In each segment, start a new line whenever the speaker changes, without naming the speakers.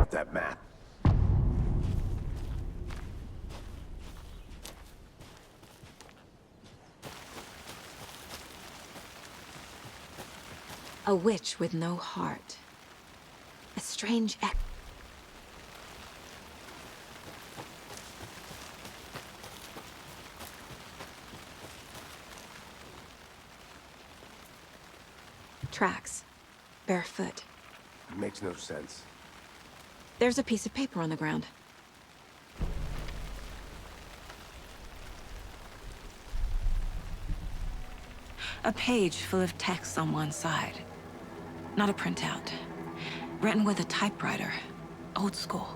out that map.
A witch with no heart. A strange tracks. Barefoot.
Makes no sense.
There's a piece of paper on the ground. A page full of text on one side. Not a printout. Written with a typewriter. Old school.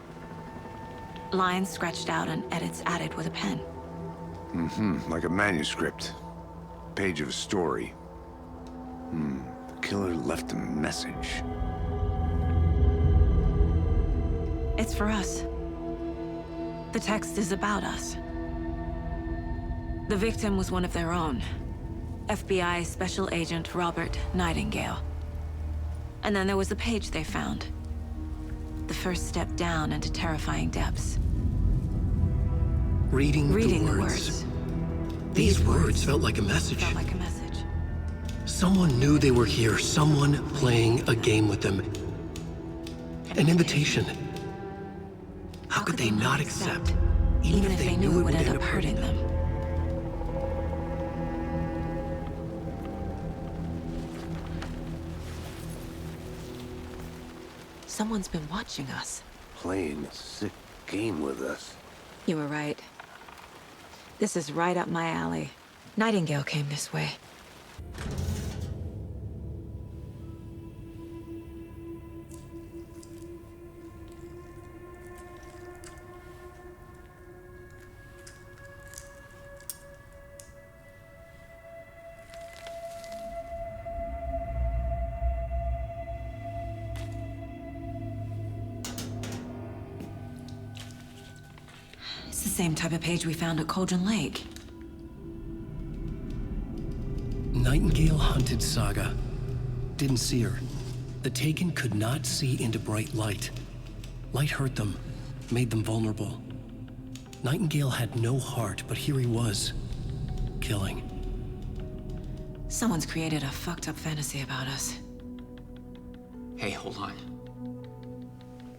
Lines scratched out and edits added with a pen.
Like a manuscript. Page of a story. The killer left a message.
It's for us. The text is about us. The victim was one of their own. FBI Special Agent Robert Nightingale. And then there was the page they found. The first step down into terrifying depths.
Reading
the words.
These words felt like a message.
Felt like a message.
Someone knew they were here, someone playing a game with them. An invitation. How could they not accept, even if they knew it would end up hurting them?
Someone's been watching us.
Playing a sick game with us.
You were right. This is right up my alley. Nightingale came this way. It's the same type of page we found at Cauldron Lake.
Nightingale hunted Saga. Didn't see her. The Taken could not see into bright light. Light hurt them, made them vulnerable. Nightingale had no heart, but here he was, killing.
Someone's created a fucked up fantasy about us.
Hey, hold on.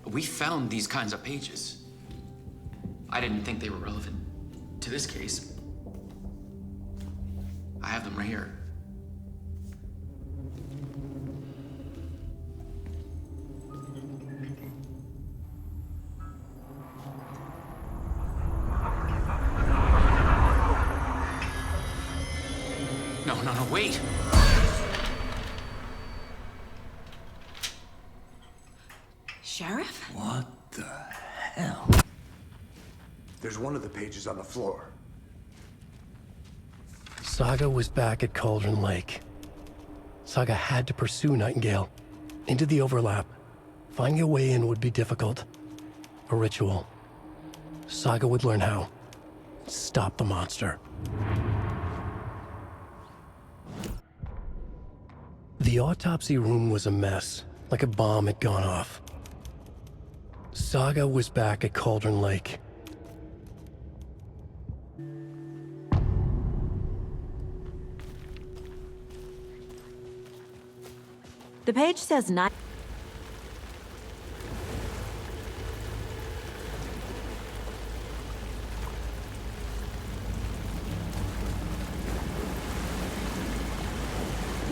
We found these kinds of pages. I didn't think they were relevant to this case. I have them right here. No, wait!
Sheriff?
What the hell? There's one of the pages on the floor.
Saga was back at Cauldron Lake. Saga had to pursue Nightingale. Into the overlap. Finding a way in would be difficult. A ritual. Saga would learn how. Stop the monster. The autopsy room was a mess, like a bomb had gone off. Saga was back at Cauldron Lake.
The page says not.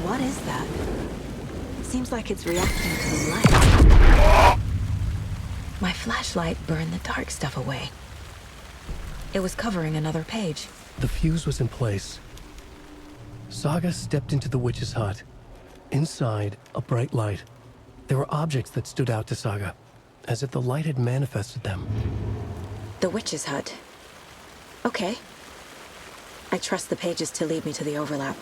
What is that? Seems like it's reacting to the light. My flashlight burned the dark stuff away. It was covering another page.
The fuse was in place. Saga stepped into the witch's hut. Inside, a bright light. There were objects that stood out to Saga, as if the light had manifested them.
The witch's hut. Okay. I trust the pages to lead me to the overlap.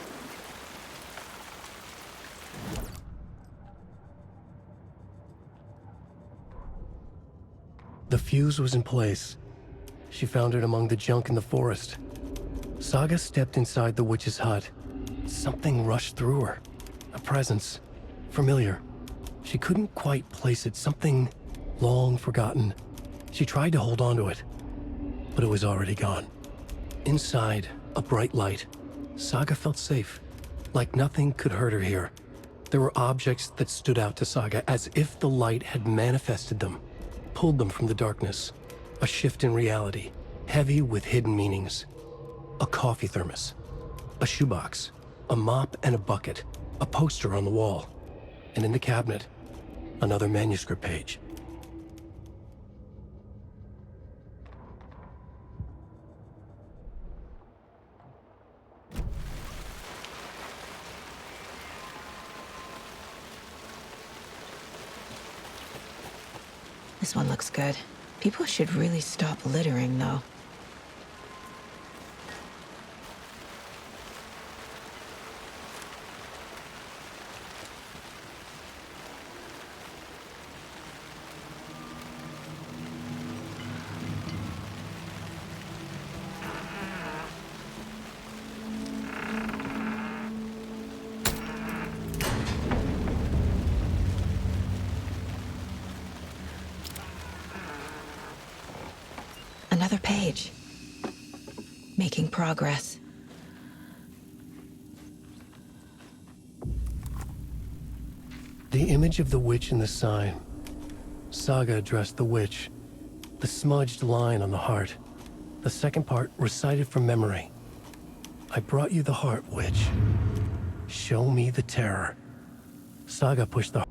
The fuse was in place. She found it among the junk in the forest. Saga stepped inside the witch's hut. Something rushed through her. A presence. Familiar. She couldn't quite place it. Something long forgotten. She tried to hold on to it, but it was already gone. Inside, a bright light. Saga felt safe, like nothing could hurt her here. There were objects that stood out to Saga as if the light had manifested them, pulled them from the darkness. A shift in reality, heavy with hidden meanings. A coffee thermos, a shoebox, a mop and a bucket, a poster on the wall, and in the cabinet, another manuscript page.
This one looks good. People should really stop littering, though. Another page. Making progress.
The image of the witch in the sign. Saga addressed the witch. The smudged line on the heart. The second part recited from memory. I brought you the heart, witch. Show me the terror. Saga pushed the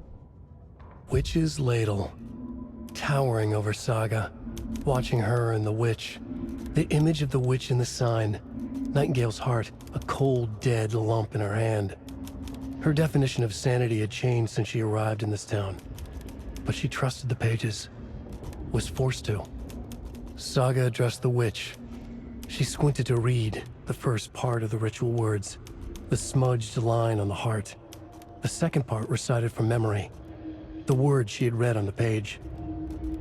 witch's ladle, towering over Saga, watching her and the witch. The image of the witch in the sign. Nightingale's heart, a cold, dead lump in her hand. Her definition of sanity had changed since she arrived in this town. But she trusted the pages. Was forced to. Saga addressed the witch. She squinted to read the first part of the ritual words. The smudged line on the heart. The second part recited from memory. The words she had read on the page.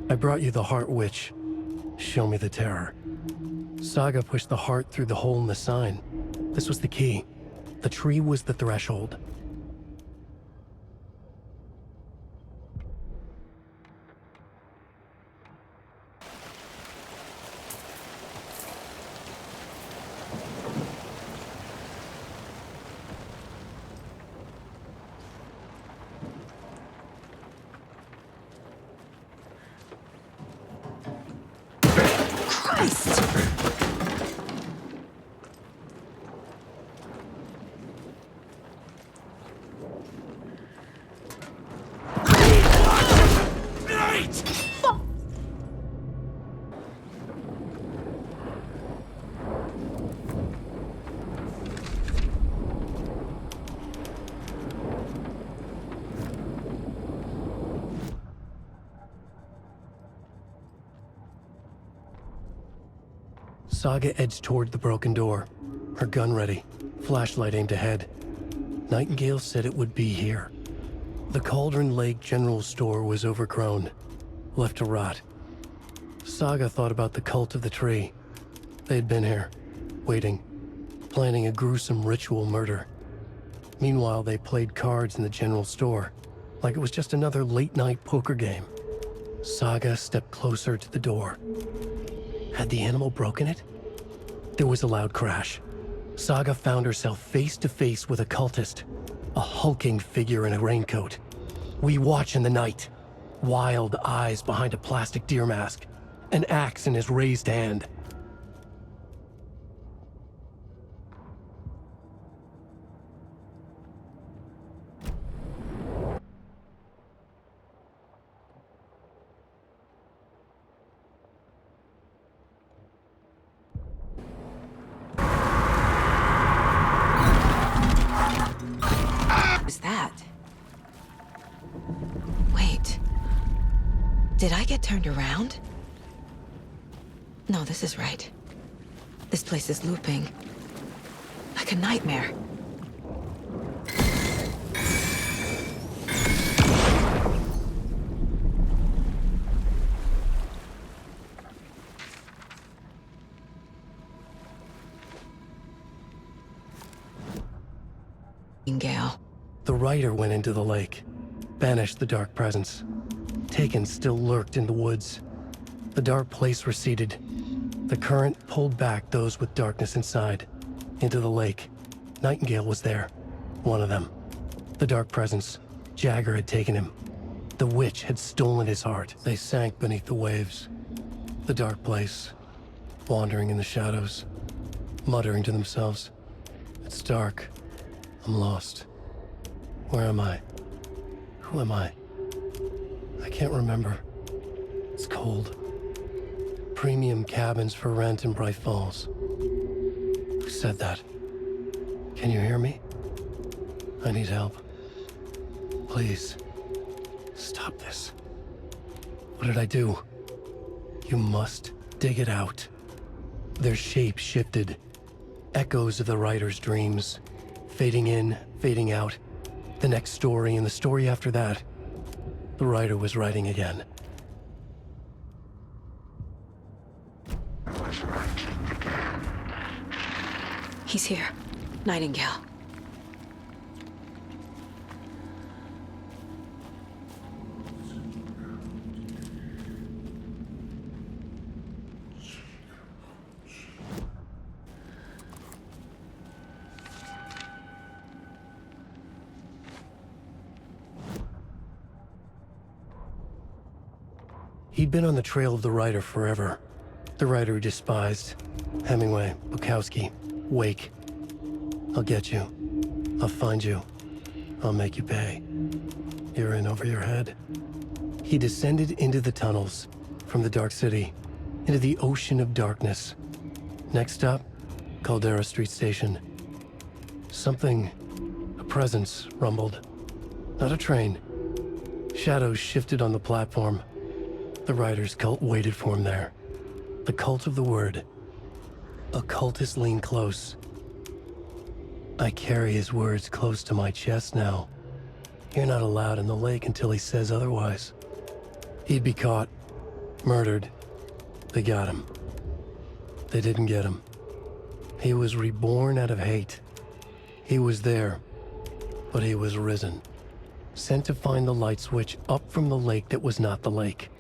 I brought you the heart, witch. Show me the terror. Saga pushed the heart through the hole in the sign. This was the key. The tree was the threshold.
Christ!
Saga edged toward the broken door, her gun ready, flashlight aimed ahead. Nightingale said it would be here. The Cauldron Lake General Store was overgrown, left to rot. Saga thought about the cult of the tree. They had been here, waiting, planning a gruesome ritual murder. Meanwhile, they played cards in the general store, like it was just another late-night poker game. Saga stepped closer to the door. Had the animal broken it? There was a loud crash. Saga found herself face to face with a cultist, a hulking figure in a raincoat. We watch in the night, wild eyes behind a plastic deer mask, an axe in his raised hand.
Is that? Wait. Did I get turned around? No, this is right. This place is looping. Like a nightmare. Gale.
The writer went into the lake, banished the dark presence. Taken still lurked in the woods. The dark place receded. The current pulled back those with darkness inside, into the lake. Nightingale was there, one of them. The dark presence. Jagger had taken him. The witch had stolen his heart. They sank beneath the waves. The dark place, wandering in the shadows, muttering to themselves. It's dark. I'm lost. Where am I? Who am I? I can't remember. It's cold. Premium cabins for rent in Bright Falls. Who said that? Can you hear me? I need help. Please. Stop this. What did I do? You must dig it out. Their shape shifted. Echoes of the writer's dreams. Fading in, fading out. The next story and the story after that. The writer was writing again.
He's here. Nightingale.
He'd been on the trail of the writer forever. The writer he despised. Hemingway, Bukowski, Wake. I'll get you. I'll find you. I'll make you pay. You're in over your head. He descended into the tunnels, from the Dark City, into the ocean of darkness. Next stop, Caldera Street Station. Something, a presence, rumbled. Not a train. Shadows shifted on the platform. The writer's cult waited for him there. The cult of the word. Occultists lean close. I carry his words close to my chest now. You're not allowed in the lake until he says otherwise. He'd be caught, murdered. They got him. They didn't get him. He was reborn out of hate. He was there, but he was risen. Sent to find the light switch up from the lake that was not the lake.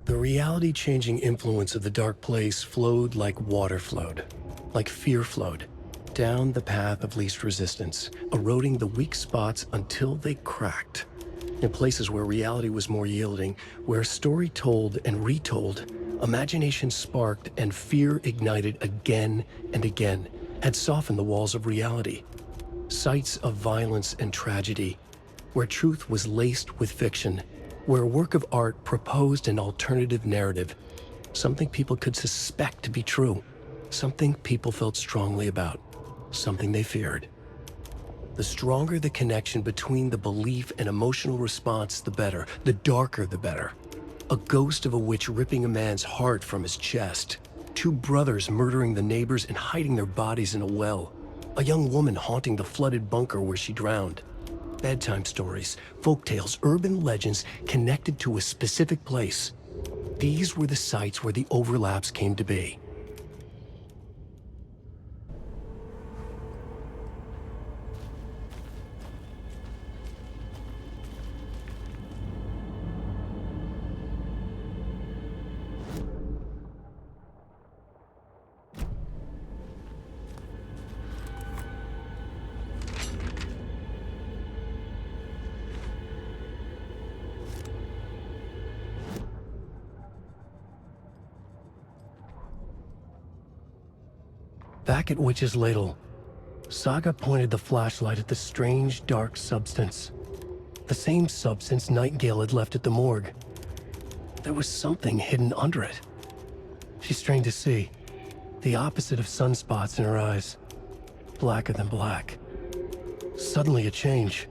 The reality-changing influence of the dark place flowed like water flowed, like fear flowed, down the path of least resistance, eroding the weak spots until they cracked. In places where reality was more yielding, where story told and retold, imagination sparked and fear ignited again and again, had softened the walls of reality. Sites of violence and tragedy, where truth was laced with fiction, where a work of art proposed an alternative narrative, something people could suspect to be true, something people felt strongly about, something they feared. The stronger the connection between the belief and emotional response, the better. The darker, the better. A ghost of a witch ripping a man's heart from his chest. Two brothers murdering the neighbors and hiding their bodies in a well. A young woman haunting the flooded bunker where she drowned. Bedtime stories, folktales, urban legends connected to a specific place. These were the sites where the overlaps came to be. Back at Witch's Ladle, Saga pointed the flashlight at the strange, dark substance. The same substance Nightingale had left at the morgue. There was something hidden under it. She strained to see, the opposite of sunspots in her eyes, blacker than black. Suddenly a change.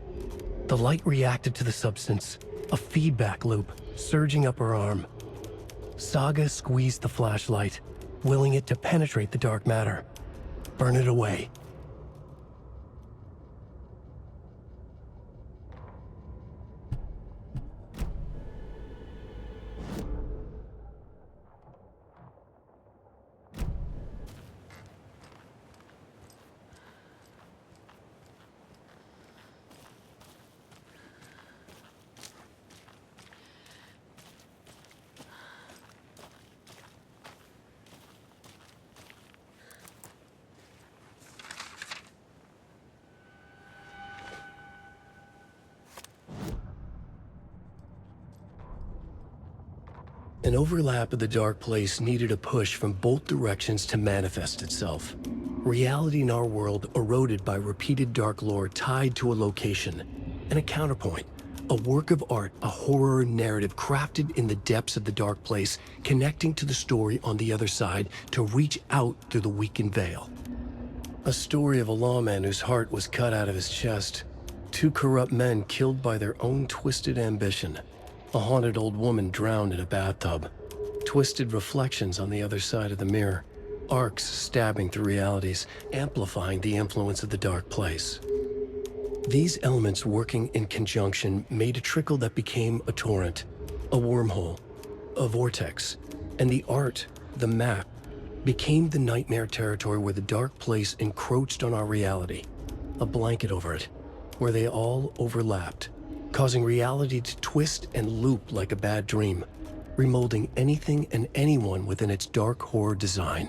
The light reacted to the substance, a feedback loop surging up her arm. Saga squeezed the flashlight, willing it to penetrate the dark matter. Burn it away. An overlap of the dark place needed a push from both directions to manifest itself. Reality in our world eroded by repeated dark lore tied to a location, and a counterpoint, a work of art, a horror narrative crafted in the depths of the dark place, connecting to the story on the other side to reach out through the weakened veil. A story of a lawman whose heart was cut out of his chest, two corrupt men killed by their own twisted ambition, a haunted old woman drowned in a bathtub, twisted reflections on the other side of the mirror, arcs stabbing through realities, amplifying the influence of the dark place. These elements working in conjunction made a trickle that became a torrent, a wormhole, a vortex, and the art, the map, became the nightmare territory where the dark place encroached on our reality, a blanket over it, where they all overlapped, causing reality to twist and loop like a bad dream, remolding anything and anyone within its dark horror design.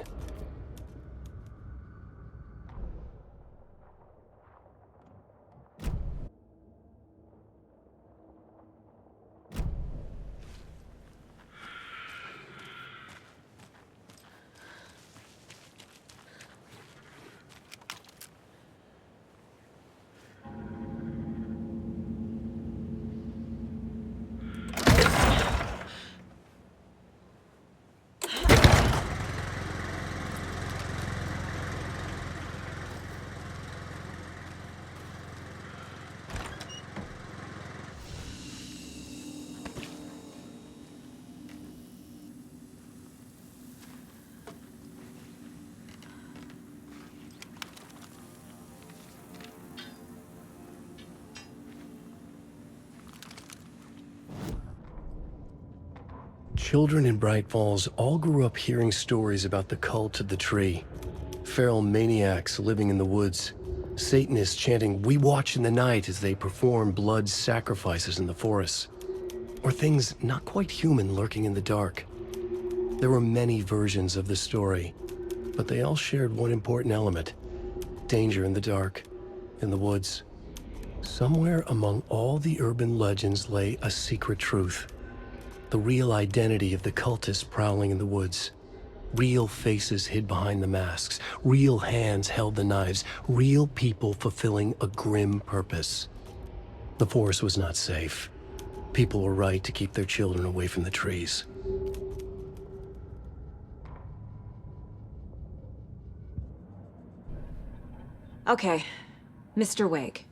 Children in Bright Falls all grew up hearing stories about the cult of the tree. Feral maniacs living in the woods. Satanists chanting, "We watch in the night," as they perform blood sacrifices in the forests. Or things not quite human lurking in the dark. There were many versions of the story, but they all shared one important element: danger in the dark, in the woods. Somewhere among all the urban legends lay a secret truth. The real identity of the cultists prowling in the woods. Real faces hid behind the masks. Real hands held the knives. Real people fulfilling a grim purpose. The forest was not safe. People were right to keep their children away from the trees.
Okay, Mr. Wake.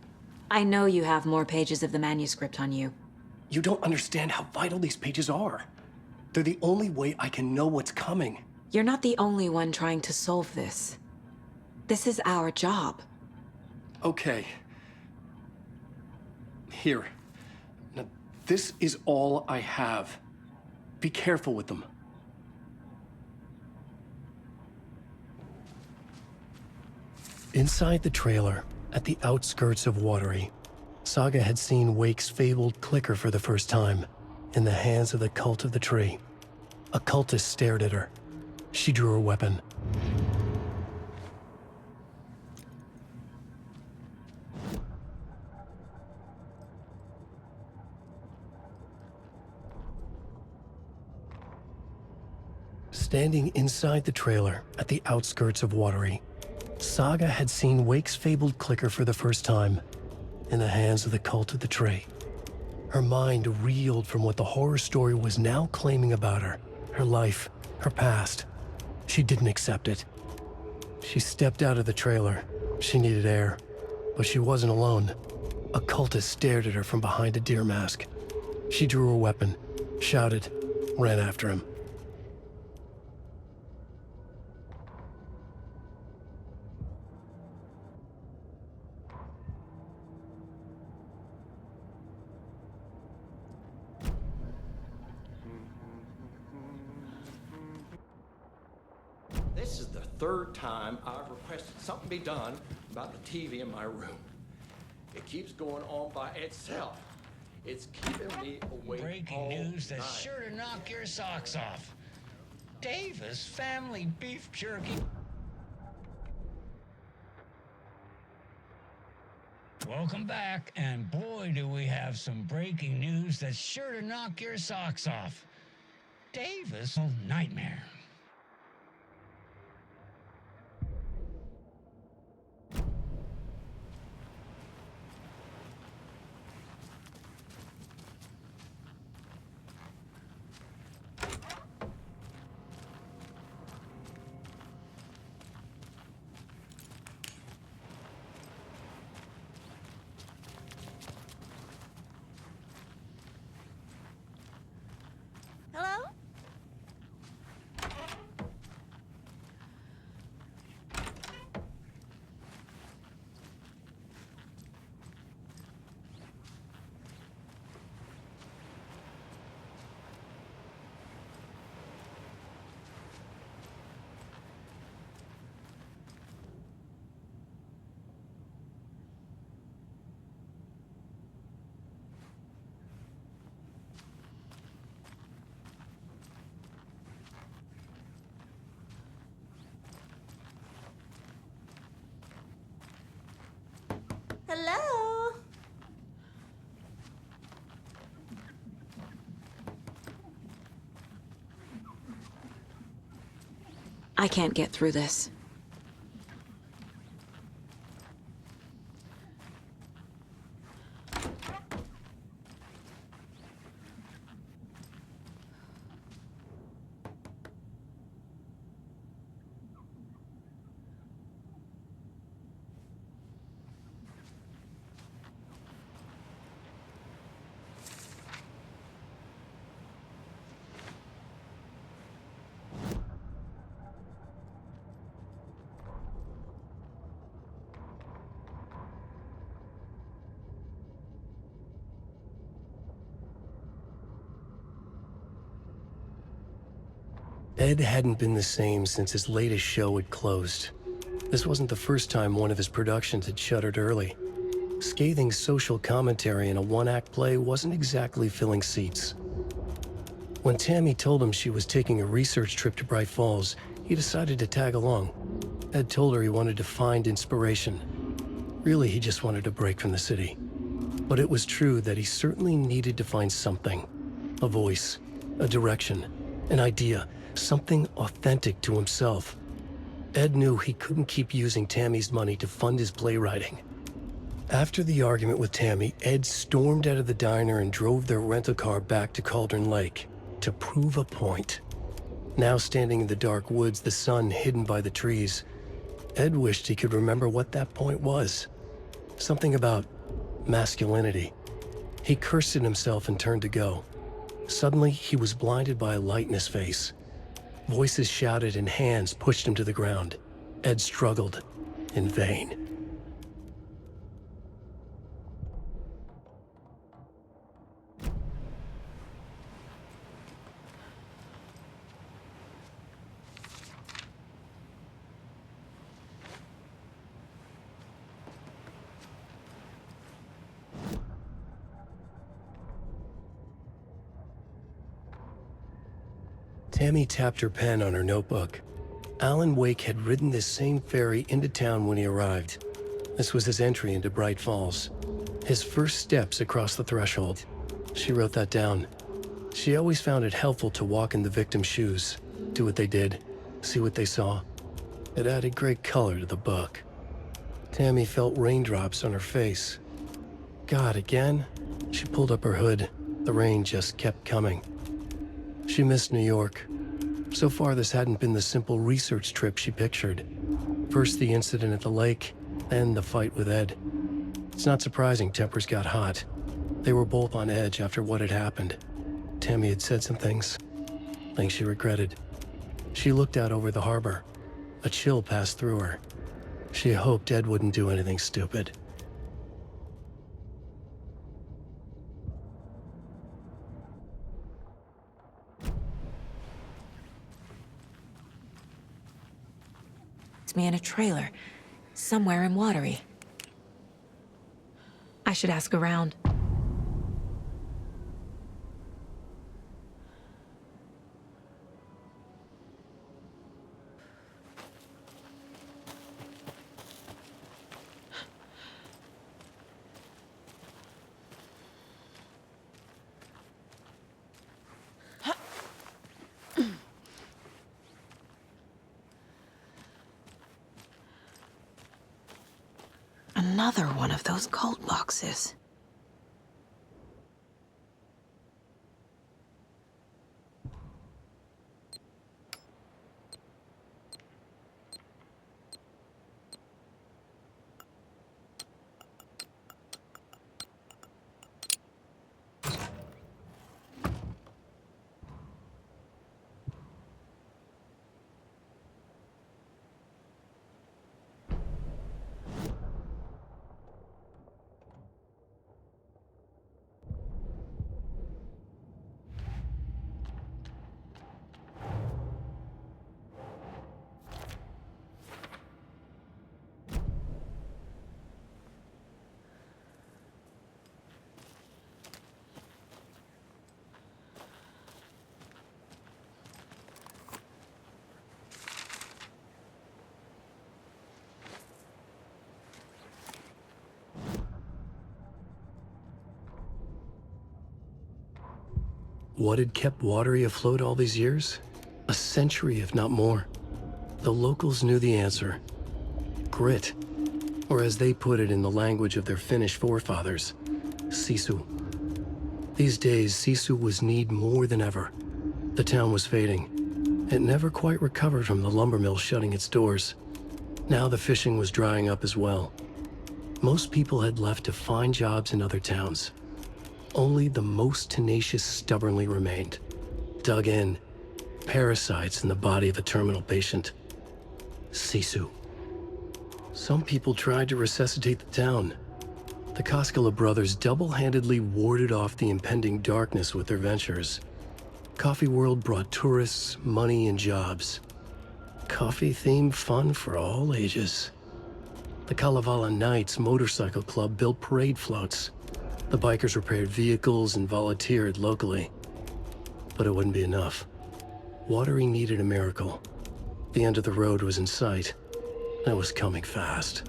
I know you have more pages of the manuscript on you.
You don't understand how vital these pages are. They're the only way I can know what's coming.
You're not the only one trying to solve this. This is our job.
Okay. Here. Now, this is all I have. Be careful with them. Inside the trailer, at the outskirts of Watery, Saga had seen Wake's fabled clicker for the first time, in the hands of the cult of the tree. A cultist stared at her. She drew her weapon. Standing inside the trailer at the outskirts of Watery, Saga had seen Wake's fabled clicker for the first time, in the hands of the cult of the tree. Her mind reeled from what the horror story was now claiming about her, her life, her past. She didn't accept it. She stepped out of the trailer. She needed air, but she wasn't alone. A cultist stared at her from behind a deer mask. She drew her weapon, shouted, ran after him.
third time I've requested something be done about the TV in my room. It keeps going on by itself. It's keeping me awake
Breaking
all
news that's
night.
sure to knock your socks off. Davis family beef jerky. Welcome back, and boy, do we have some breaking news that's sure to knock your socks off. Davis nightmare.
Hello? Hello?
I can't get through this.
Ed hadn't been the same since his latest show had closed. This wasn't the first time one of his productions had shuttered early. Scathing social commentary in a one-act play wasn't exactly filling seats. When Tammy told him she was taking a research trip to Bright Falls, he decided to tag along. Ed told her he wanted to find inspiration. Really, he just wanted a break from the city. But it was true that he certainly needed to find something. A voice, a direction, an idea, something authentic to himself. Ed knew he couldn't keep using Tammy's money to fund his playwriting. After the argument with Tammy, Ed stormed out of the diner and drove their rental car back to Cauldron Lake to prove a point. Now standing in the dark woods, the sun hidden by the trees, Ed wished he could remember what that point was. Something about masculinity. He cursed at himself and turned to go. Suddenly, he was blinded by a light in his face. Voices shouted and hands pushed him to the ground. Ed struggled, in vain. Tammy tapped her pen on her notebook. Alan Wake had ridden this same ferry into town when he arrived. This was his entry into Bright Falls. His first steps across the threshold. She wrote that down. She always found it helpful to walk in the victim's shoes, do what they did, see what they saw. It added great color to the book. Tammy felt raindrops on her face. God, again? She pulled up her hood. The rain just kept coming. She missed New York. So far, this hadn't been the simple research trip she pictured. First the incident at the lake, then the fight with Ed. It's not surprising tempers got hot. They were both on edge after what had happened. Tammy had said some things she regretted. She looked out over the harbor. A chill passed through her. She hoped Ed wouldn't do anything stupid.
me in a trailer, somewhere in Watery. I should ask around. Another one of those cult boxes.
What had kept Watery afloat all these years? A century, if not more. The locals knew the answer. Grit. Or as they put it in the language of their Finnish forefathers, sisu. These days, sisu was needed more than ever. The town was fading. It never quite recovered from the lumber mill shutting its doors. Now the fishing was drying up as well. Most people had left to find jobs in other towns. Only the most tenacious stubbornly remained. Dug in. Parasites in the body of a terminal patient. Sisu. Some people tried to resuscitate the town. The Koskela brothers double-handedly warded off the impending darkness with their ventures. Coffee World brought tourists, money, and jobs. Coffee-themed fun for all ages. The Kalevala Knights Motorcycle Club built parade floats. The bikers repaired vehicles and volunteered locally. But it wouldn't be enough. Watery needed a miracle. The end of the road was in sight, and it was coming fast.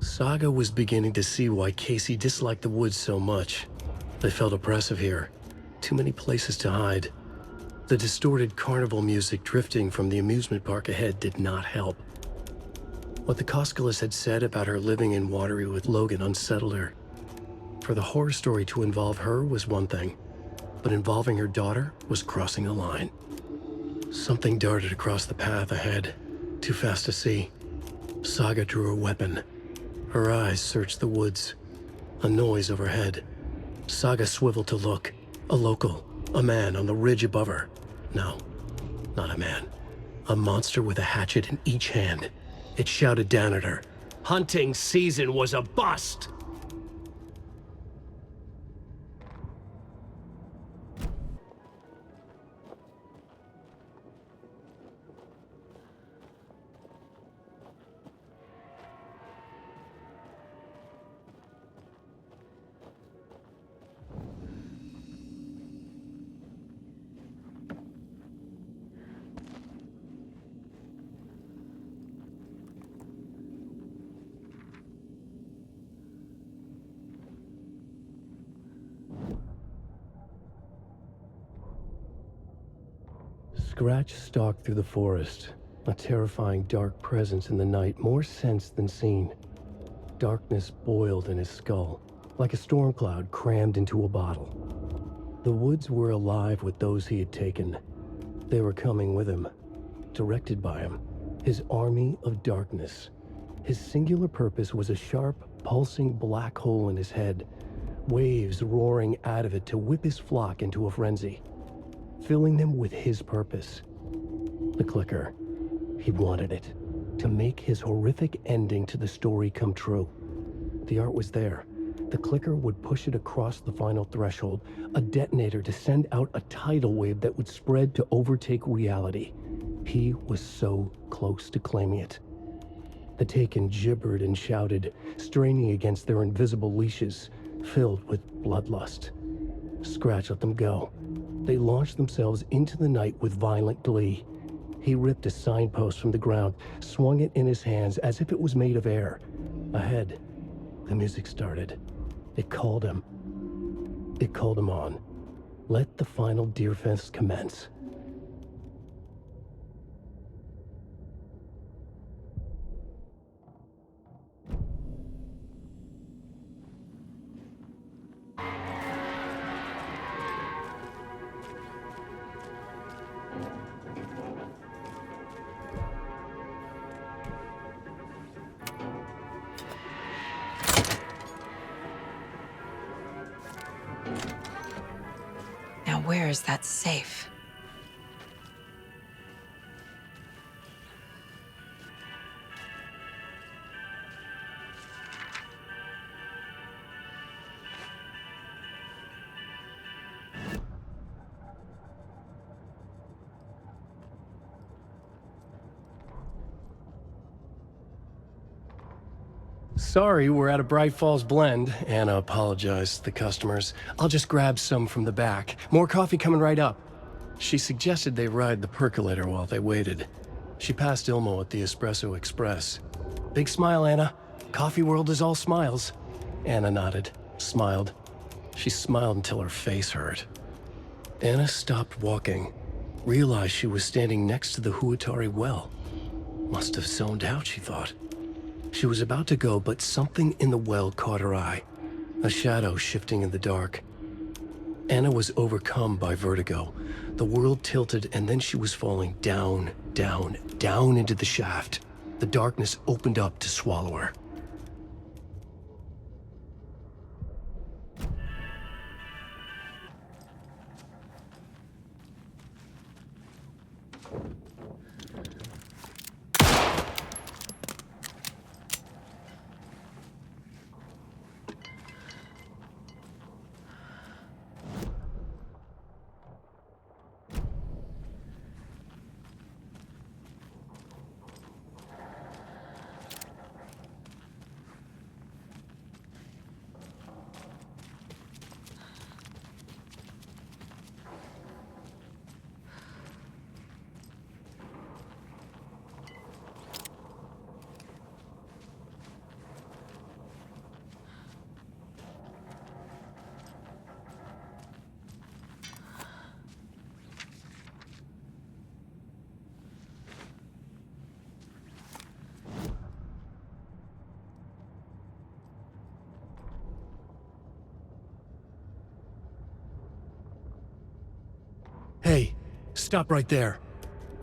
Saga was beginning to see why Casey disliked the woods so much. They felt oppressive here. Too many places to hide. The distorted carnival music drifting from the amusement park ahead did not help. What the Koskelas had said about her living in Watery with Logan unsettled her. For the horror story to involve her was one thing, but involving her daughter was crossing a line. Something darted across the path ahead, too fast to see. Saga drew a weapon. Her eyes searched the woods. A noise overhead. Saga swiveled to look. A local. A man on the ridge above her. No, not a man. A monster with a hatchet in each hand. It shouted down at her. Hunting season was a bust! Scratch stalked through the forest, a terrifying dark presence in the night, more sensed than seen. Darkness boiled in his skull, like a storm cloud crammed into a bottle. The woods were alive with those he had taken. They were coming with him, directed by him, his army of darkness. His singular purpose was a sharp, pulsing black hole in his head, waves roaring out of it to whip his flock into a frenzy, filling them with his purpose. The clicker. He wanted it, to make his horrific ending to the story come true. The art was there. The clicker would push it across the final threshold, a detonator to send out a tidal wave that would spread to overtake reality. He was so close to claiming it. The Taken gibbered and shouted, straining against their invisible leashes, filled with bloodlust. Scratch let them go. They launched themselves into the night with violent glee. He ripped a signpost from the ground, swung it in his hands as if it was made of air. Ahead, the music started. It called him. It called him on. Let the final deer fest commence.
Now where is that safe?
Sorry, we're at a Bright Falls blend. Anna apologized to the customers. I'll just grab some from the back. More coffee coming right up. She suggested they ride the percolator while they waited. She passed Ilmo at the Espresso Express. Big smile, Anna. Coffee world is all smiles. Anna nodded, smiled. She smiled until her face hurt. Anna stopped walking, realized she was standing next to the Huatari well. Must have zoned out, she thought. She was about to go, but something in the well caught her eye. A shadow shifting in the dark. Anna was overcome by vertigo. The world tilted, and then she was falling down, down, down into the shaft. The darkness opened up to swallow her. Hey, stop right there.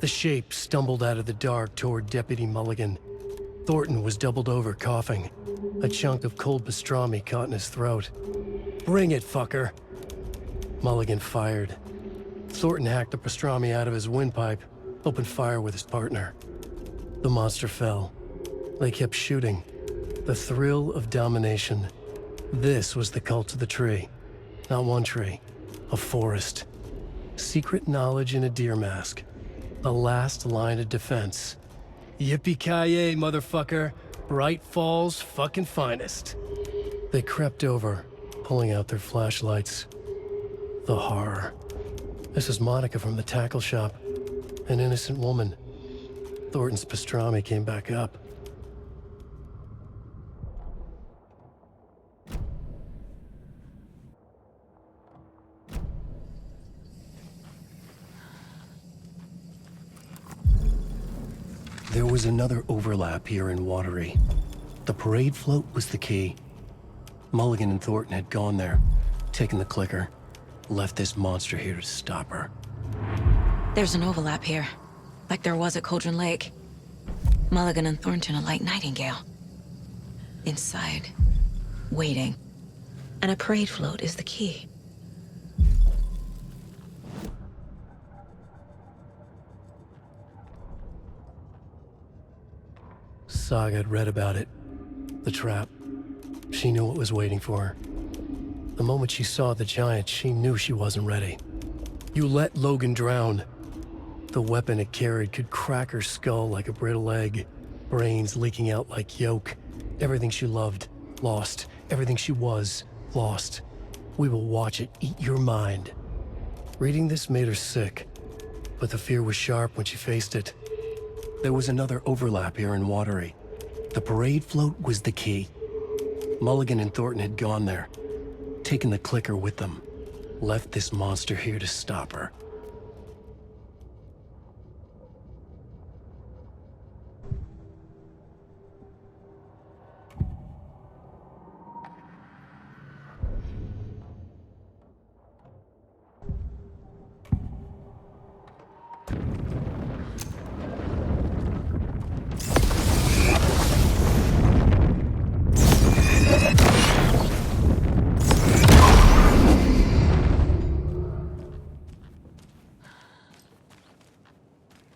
The shape stumbled out of the dark toward Deputy Mulligan. Thornton was doubled over, coughing. A chunk of cold pastrami caught in his throat. Bring it, fucker. Mulligan fired. Thornton hacked the pastrami out of his windpipe, opened fire with his partner. The monster fell. They kept shooting. The thrill of domination. This was the cult of the tree. Not one tree, a forest. Secret knowledge in a deer mask. The last line of defense. Yippee-ki-yay, motherfucker. Bright Falls' fucking finest. They crept over, pulling out their flashlights. The horror. This is Monica from the tackle shop. An innocent woman. Thornton's pastrami came back up. was another overlap here in Watery. The parade float was the key. Mulligan and Thornton had gone there, taken the clicker, left this monster here to stop her.
There's an overlap here, like there was at Cauldron Lake. Mulligan and Thornton are like Nightingale. Inside, waiting. And a parade float is the key.
Saga had read about it. The trap. She knew what was waiting for her. The moment she saw the giant, she knew she wasn't ready. You let Logan drown. The weapon it carried could crack her skull like a brittle egg. Brains leaking out like yolk. Everything she loved, lost. Everything she was, lost. We will watch it eat your mind. Reading this made her sick, but the fear was sharp when she faced it. There was another overlap here in Watery. The parade float was the key. Mulligan and Thornton had gone there, taken the clicker with them, left this monster here to stop her.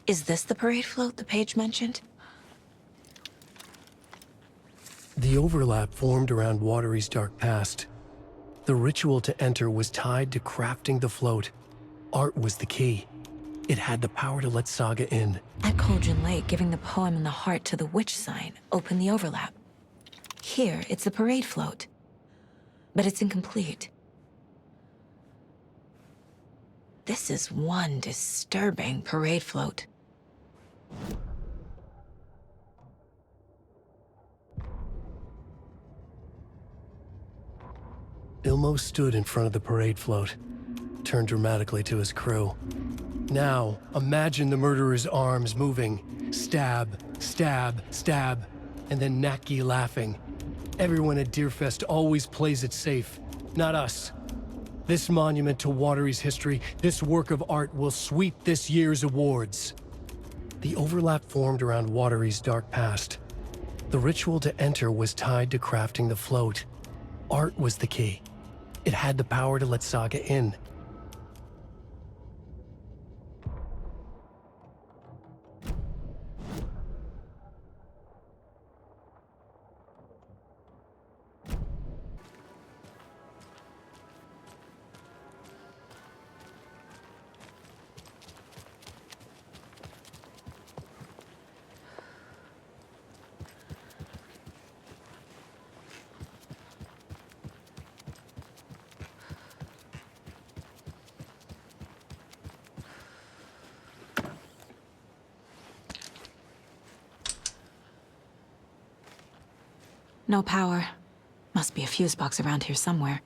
Is this the parade float the page mentioned?
The overlap formed around Watery's dark past. The ritual to enter was tied to crafting the float. Art was the key. It had the power to let Saga in.
At Cauldron Lake, giving the poem and the heart to the witch sign opened the overlap. Here, it's the parade float. But it's incomplete. This is one disturbing parade float.
Ilmo stood in front of the parade float, turned dramatically to his crew. Now, imagine the murderer's arms moving. Stab, stab, stab, and then Naki laughing. Everyone at Deerfest always plays it safe, not us. This monument to Watery's history, this work of art will sweep this year's awards. The overlap formed around Watery's dark past. The ritual to enter was tied to crafting the float. Art was the key. It had the power to let Saga in.
No power. Must be a fuse box around here somewhere.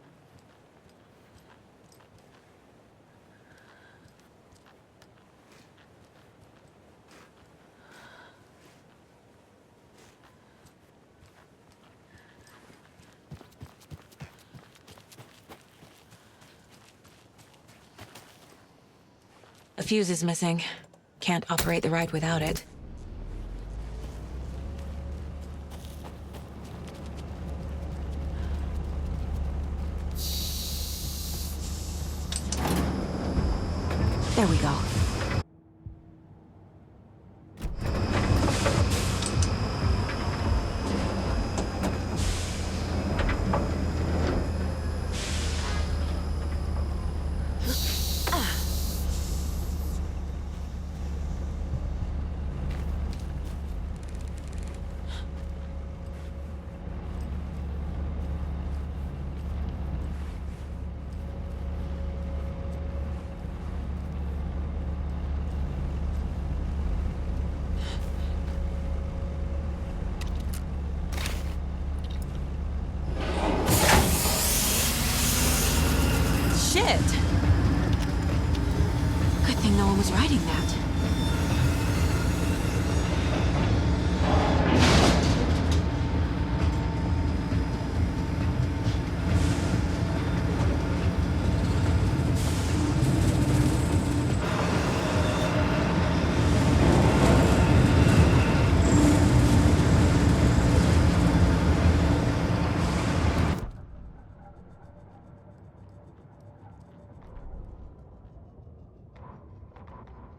A fuse is missing. Can't operate the ride without it. There we go. Shit! Good thing no one was riding that.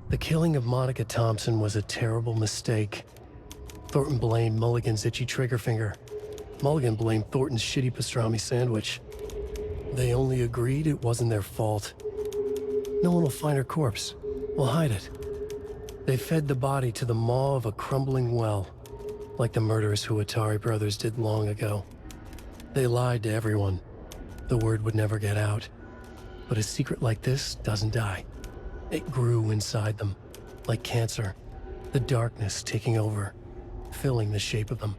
The killing of Monica Thompson was a terrible mistake. Thornton blamed Mulligan's itchy trigger finger. Mulligan blamed Thornton's shitty pastrami sandwich. They only agreed it wasn't their fault. No one will find her corpse. We'll hide it. They fed the body to the maw of a crumbling well, like the murderous Huatari brothers did long ago. They lied to everyone. The word would never get out. But a secret like this doesn't die. It grew inside them, like cancer, the darkness taking over, filling the shape of them.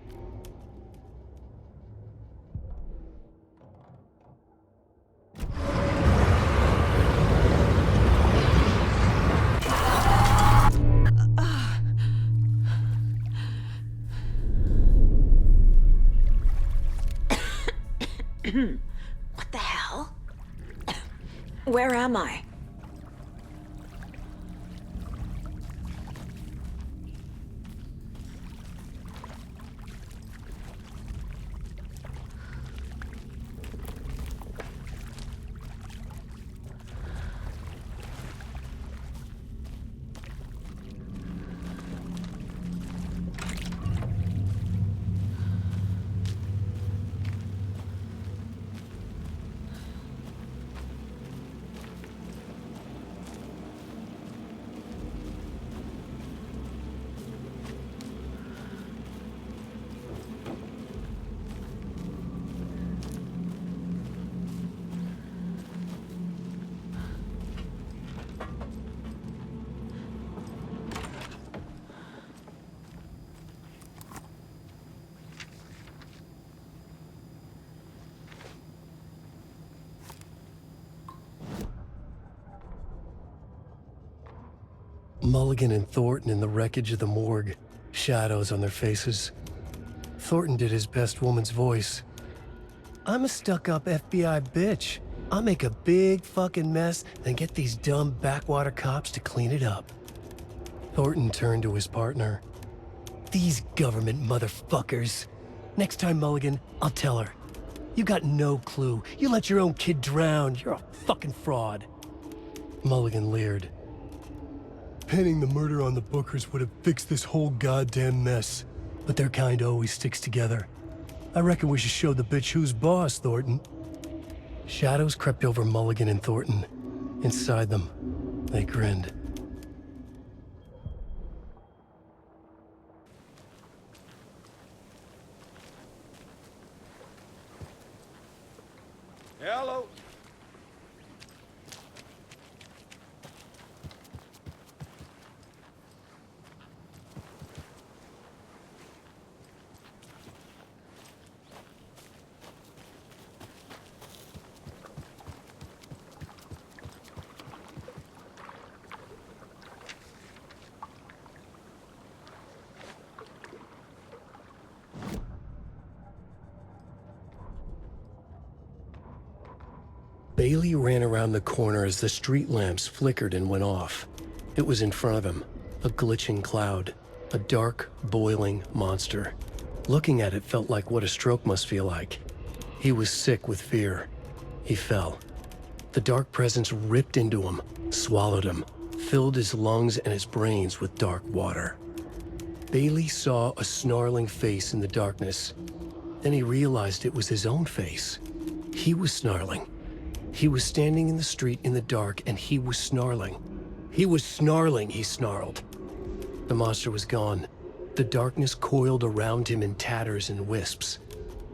What the hell? Where am I?
Mulligan and Thornton in the wreckage of the morgue, shadows on their faces. Thornton did his best woman's voice. I'm a stuck-up FBI bitch. I'll make a big fucking mess and get these dumb backwater cops to clean it up. Thornton turned to his partner. These government motherfuckers. Next time, Mulligan, I'll tell her. You got no clue. You let your own kid drown. You're a fucking fraud. Mulligan leered. Pinning the murder on the Bookers would have fixed this whole goddamn mess. But their kind always sticks together. I reckon we should show the bitch who's boss, Thornton. Shadows crept over Mulligan and Thornton. Inside them, they grinned.
Hello.
Bailey ran around the corner as the street lamps flickered and went off. It was in front of him, a glitching cloud, a dark, boiling monster. Looking at it felt like what a stroke must feel like. He was sick with fear. He fell. The dark presence ripped into him, swallowed him, filled his lungs and his brains with dark water. Bailey saw a snarling face in the darkness. Then he realized it was his own face. He was snarling. He was standing in the street in the dark, and he was snarling. He was snarling, he snarled. The monster was gone. The darkness coiled around him in tatters and wisps.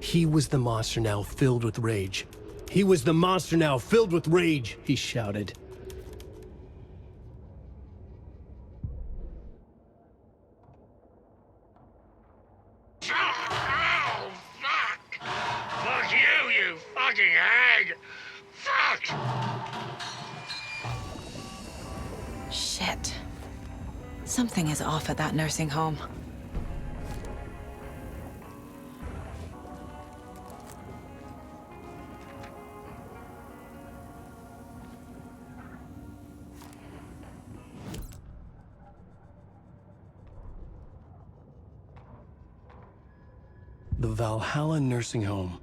He was the monster now filled with rage. He was the monster now filled with rage, he shouted.
Oh, fuck! Fuck you, you fucking hag! Fuck!
Shit. Something is off at that nursing home.
The Valhalla Nursing Home,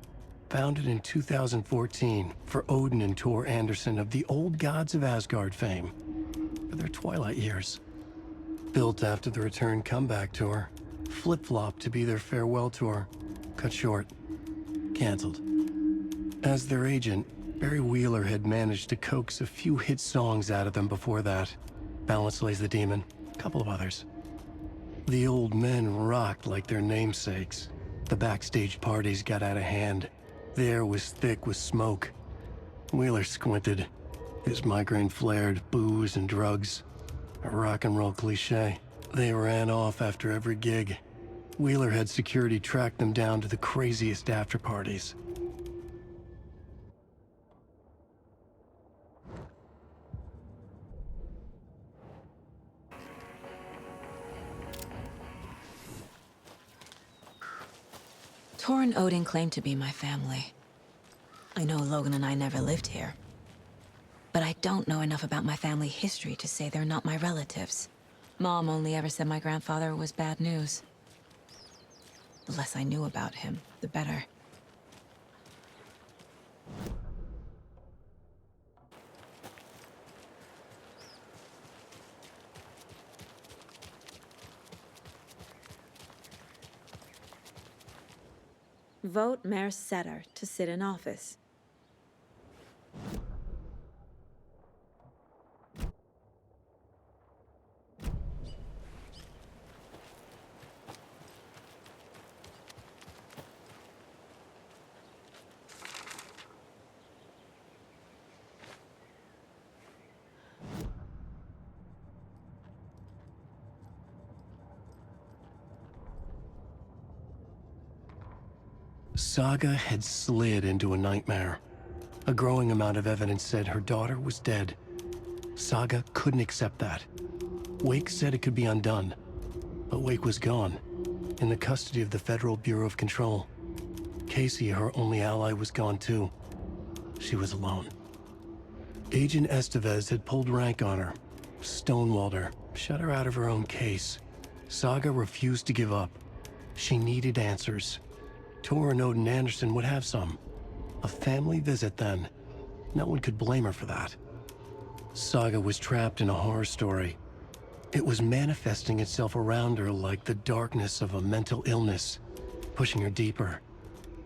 founded in 2014 for Odin and Tor Anderson of the Old Gods of Asgard fame. for their twilight years. Built after the return comeback tour, flip-flopped to be their farewell tour, cut short, canceled. As their agent, Barry Wheeler had managed to coax a few hit songs out of them before that. Balance Lays the Demon, a couple of others. The old men rocked like their namesakes. The backstage parties got out of hand. The air was thick with smoke. Wheeler squinted. His migraine flared, booze and drugs. A rock and roll cliche. They ran off after every gig. Wheeler had security track them down to the craziest after parties.
Tor and Odin claim to be my family. I know Logan and I never lived here. But I don't know enough about my family history to say they're not my relatives. Mom only ever said my grandfather was bad news. The less I knew about him, the better.
Vote Mayor Setter to sit in office.
Saga had slid into a nightmare. A growing amount of evidence said her daughter was dead. Saga couldn't accept that. Wake said it could be undone. But Wake was gone, in the custody of the Federal Bureau of Control. Casey, her only ally, was gone too. She was alone. Agent Estevez had pulled rank on her, stonewalled her, shut her out of her own case. Saga refused to give up. She needed answers. Tor and Odin Anderson would have some. A family visit, then. No one could blame her for that. Saga was trapped in a horror story. It was manifesting itself around her like the darkness of a mental illness, pushing her deeper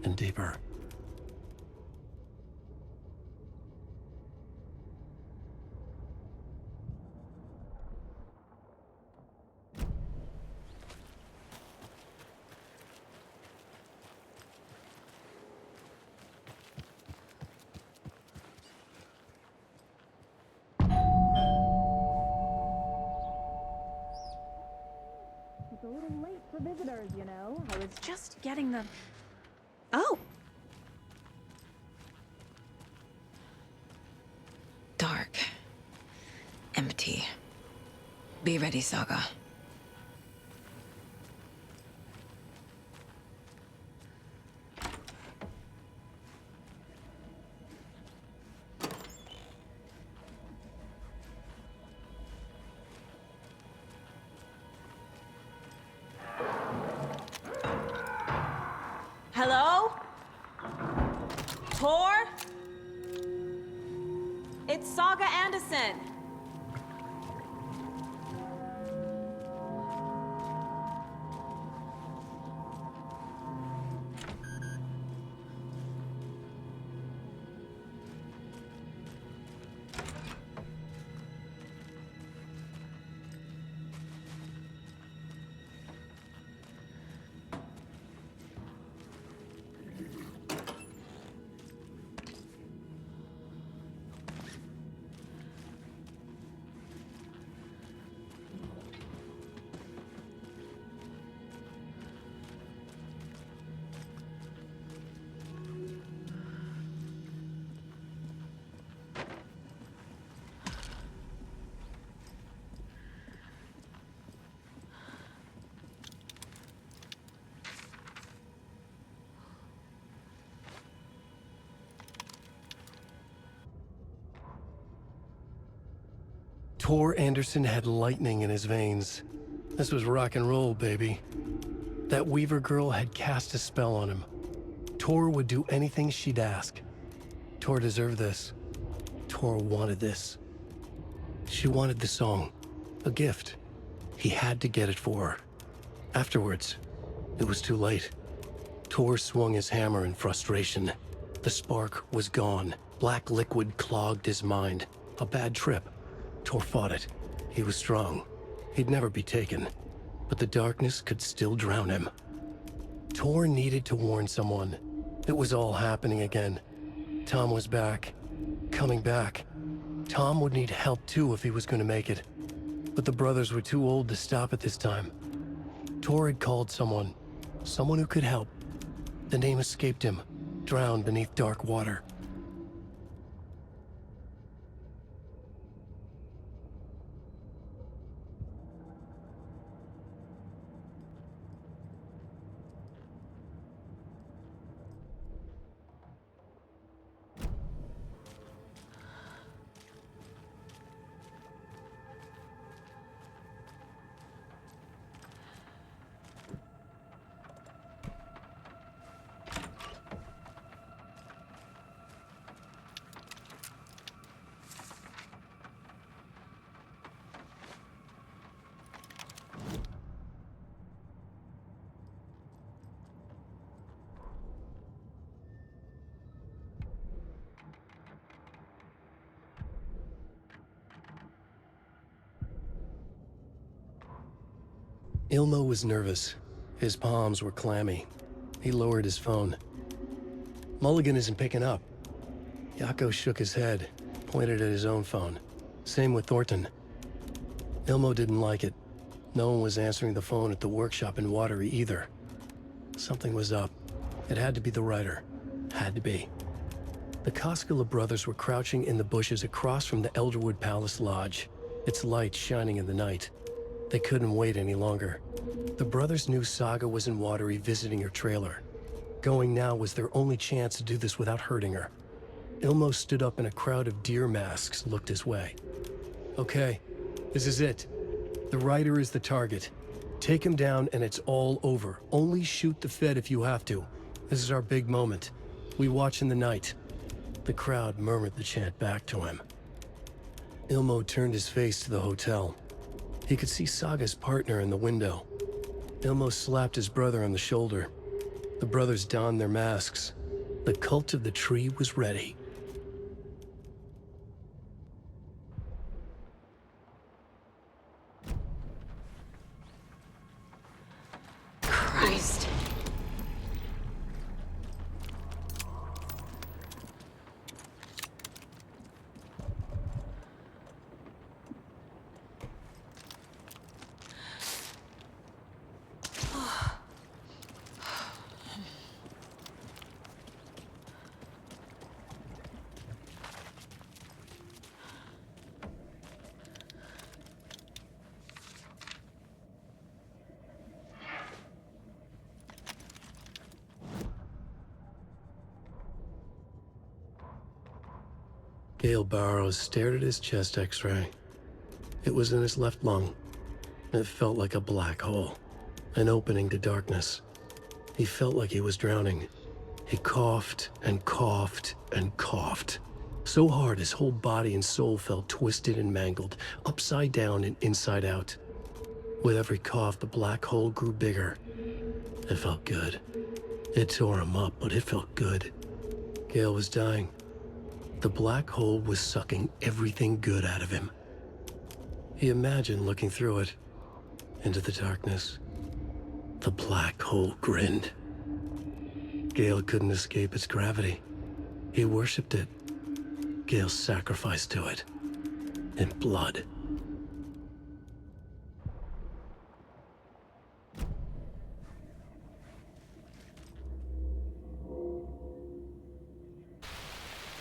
and deeper.
It's a little late for visitors, you know. I was just getting the... Oh!
Dark. Empty. Be ready, Saga.
Hello? Tor? It's Saga Anderson.
Tor Anderson had lightning in his veins. This was rock and roll, baby. That Weaver girl had cast a spell on him. Tor would do anything she'd ask. Tor deserved this. Tor wanted this. She wanted the song, a gift. He had to get it for her. Afterwards, it was too late. Tor swung his hammer in frustration. The spark was gone. Black liquid clogged his mind. A bad trip. Tor fought it. He was strong. He'd never be taken. But the darkness could still drown him. Tor needed to warn someone. It was all happening again. Tom was back. Coming back. Tom would need help too if he was going to make it. But the brothers were too old to stop it this time. Tor had called someone. Someone who could help. The name escaped him, drowned beneath dark water. Ilmo was nervous. His palms were clammy. He lowered his phone. Mulligan isn't picking up. Yako shook his head, pointed at his own phone. Same with Thornton. Ilmo didn't like it. No one was answering the phone at the workshop in Watery either. Something was up. It had to be the writer. Had to be. The Koskela brothers were crouching in the bushes across from the Elderwood Palace Lodge, its light shining in the night. They couldn't wait any longer. The brothers knew Saga was in Watery visiting her trailer. Going now was their only chance to do this without hurting her. Ilmo stood up and a crowd of deer masks looked his way. Okay, this is it. The writer is the target. Take him down and it's all over. Only shoot the Fed if you have to. This is our big moment. We watch in the night. The crowd murmured the chant back to him. Ilmo turned his face to the hotel. He could see Saga's partner in the window. Ilmo slapped his brother on the shoulder. The brothers donned their masks. The cult of the tree was ready.
Christ.
Gale Barrows stared at his chest x-ray. It was in his left lung. It felt like a black hole, an opening to darkness. He felt like he was drowning. He coughed and coughed and coughed. So hard his whole body and soul felt twisted and mangled, upside down and inside out. With every cough, the black hole grew bigger. It felt good. It tore him up, but it felt good. Gale was dying. The black hole was sucking everything good out of him. He imagined looking through it, into the darkness. The black hole grinned. Gale couldn't escape its gravity. He worshipped it. Gale sacrificed to it. In blood.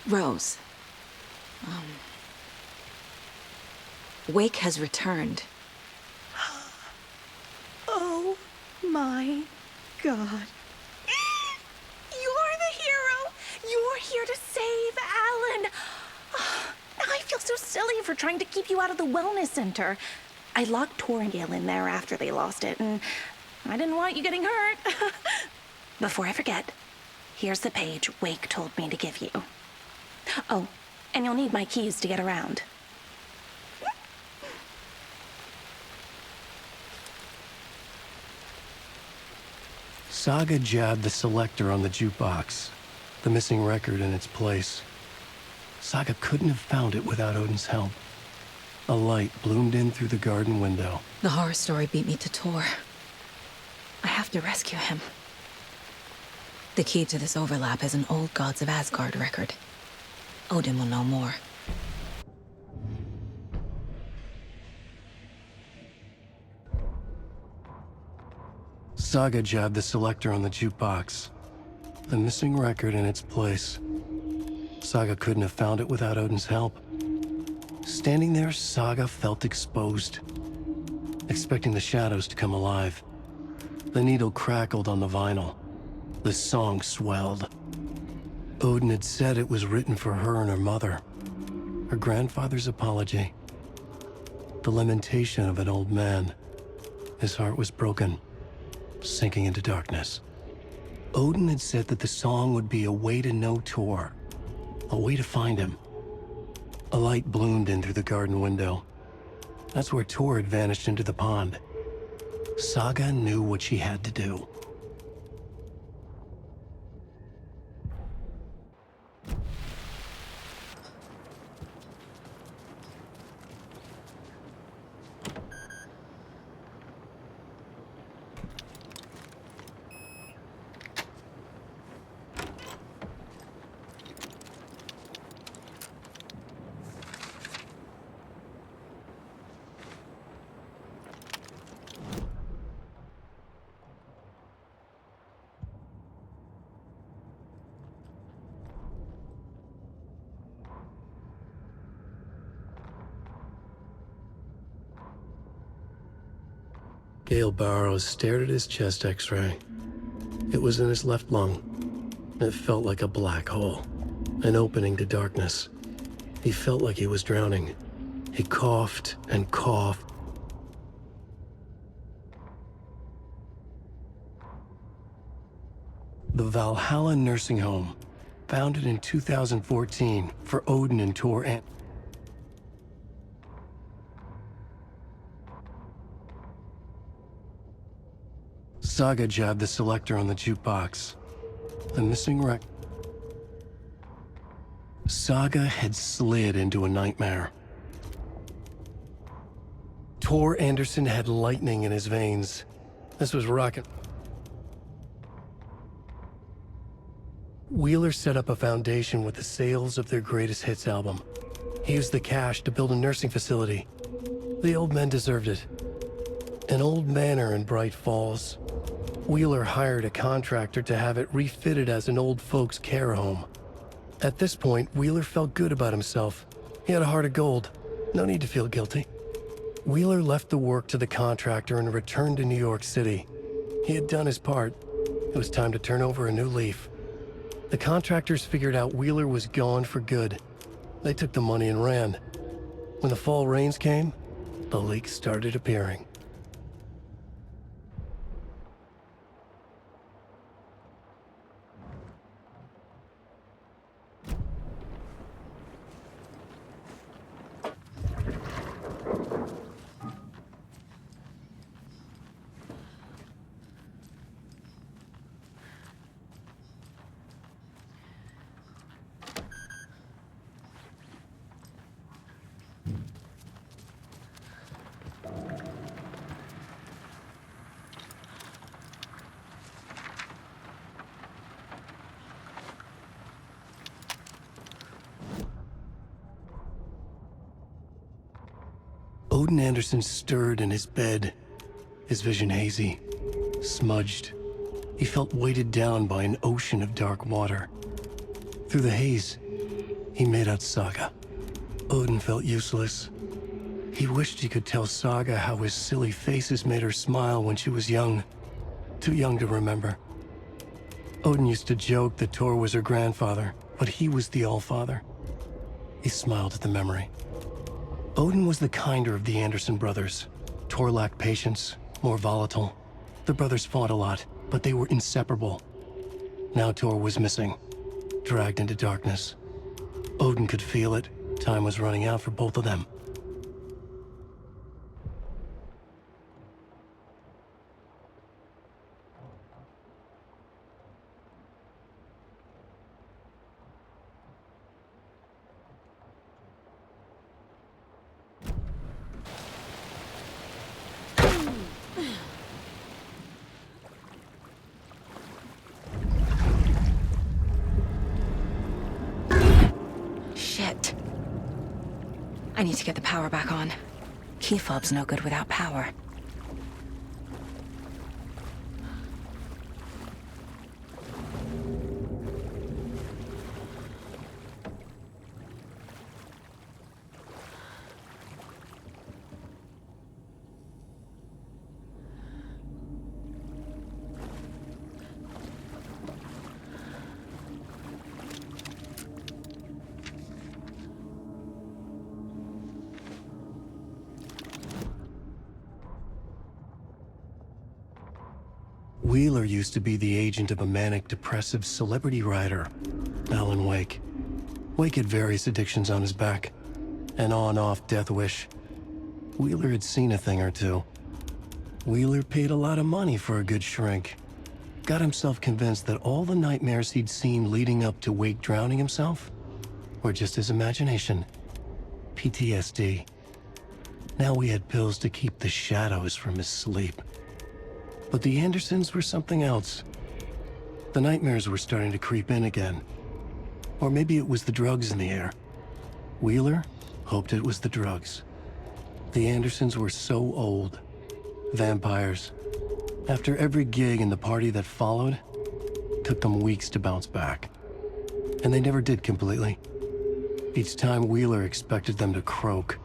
Rose. Wake has returned.
Oh my God. You're the hero! You're here to save Alan! I feel so silly for trying to keep you out of the wellness center. I locked Tor and Gale in there after they lost it, and I didn't want you getting hurt. Before I forget, here's the page Wake told me to give you. Oh, and you'll need my keys to get around.
Saga jabbed the selector on the jukebox, the missing record in its place. Saga couldn't have found it without Odin's help. A light bloomed in through the garden window.
The horror story beat me to Tor. I have to rescue him. The key to this overlap is an old Gods of Asgard record. Odin will know more.
Saga jabbed the selector on the jukebox, the missing record in its place. Saga couldn't have found it without Odin's help. Standing there, Saga felt exposed, expecting the shadows to come alive. The needle crackled on the vinyl. The song swelled. Odin had said it was written for her and her mother. Her grandfather's apology. The lamentation of an old man. His heart was broken, sinking into darkness. Odin had said that the song would be a way to know Tor, a way to find him. A light bloomed in through the garden window. That's where Tor had vanished into the pond. Saga knew what she had to do. Gale Barrows stared at his chest x-ray. It was in his left lung. It felt like a black hole, an opening to darkness. He felt like he was drowning. He coughed and coughed. The Valhalla Nursing Home, founded in 2014 for Odin and Tor and... Saga jabbed the selector on the jukebox. The missing record. Saga had slid into a nightmare. Tor Anderson had lightning in his veins. This was rocket. Wheeler set up a foundation with the sales of their greatest hits album. He used the cash to build a nursing facility. The old men deserved it. An old manor in Bright Falls. Wheeler hired a contractor to have it refitted as an old folks' care home. At this point, Wheeler felt good about himself. He had a heart of gold. No need to feel guilty. Wheeler left the work to the contractor and returned to New York City. He had done his part. It was time to turn over a new leaf. The contractors figured out Wheeler was gone for good. They took the money and ran. When the fall rains came, the leaks started appearing. Odin Anderson stirred in his bed, his vision hazy, smudged. He felt weighted down by an ocean of dark water. Through the haze, he made out Saga. Odin felt useless. He wished he could tell Saga how his silly faces made her smile when she was young. Too young to remember. Odin used to joke that Tor was her grandfather, but he was the Allfather. He smiled at the memory. Odin was the kinder of the Anderson brothers. Tor lacked patience, more volatile. The brothers fought a lot, but they were inseparable. Now Tor was missing, dragged into darkness. Odin could feel it. Time was running out for both of them.
Shit. I need to get the power back on. Key fob's no good without power.
Wheeler used to be the agent of a manic-depressive celebrity writer, Alan Wake. Wake had various addictions on his back, an on-off death wish. Wheeler had seen a thing or two. Wheeler paid a lot of money for a good shrink. Got himself convinced that all the nightmares he'd seen leading up to Wake drowning himself were just his imagination. PTSD. Now we had pills to keep the shadows from his sleep. But the Andersons were something else. The nightmares were starting to creep in again. Or maybe it was the drugs in the air. Wheeler hoped it was the drugs. The Andersons were so old. Vampires. After every gig and the party that followed, took them weeks to bounce back. And they never did completely. Each time Wheeler expected them to croak.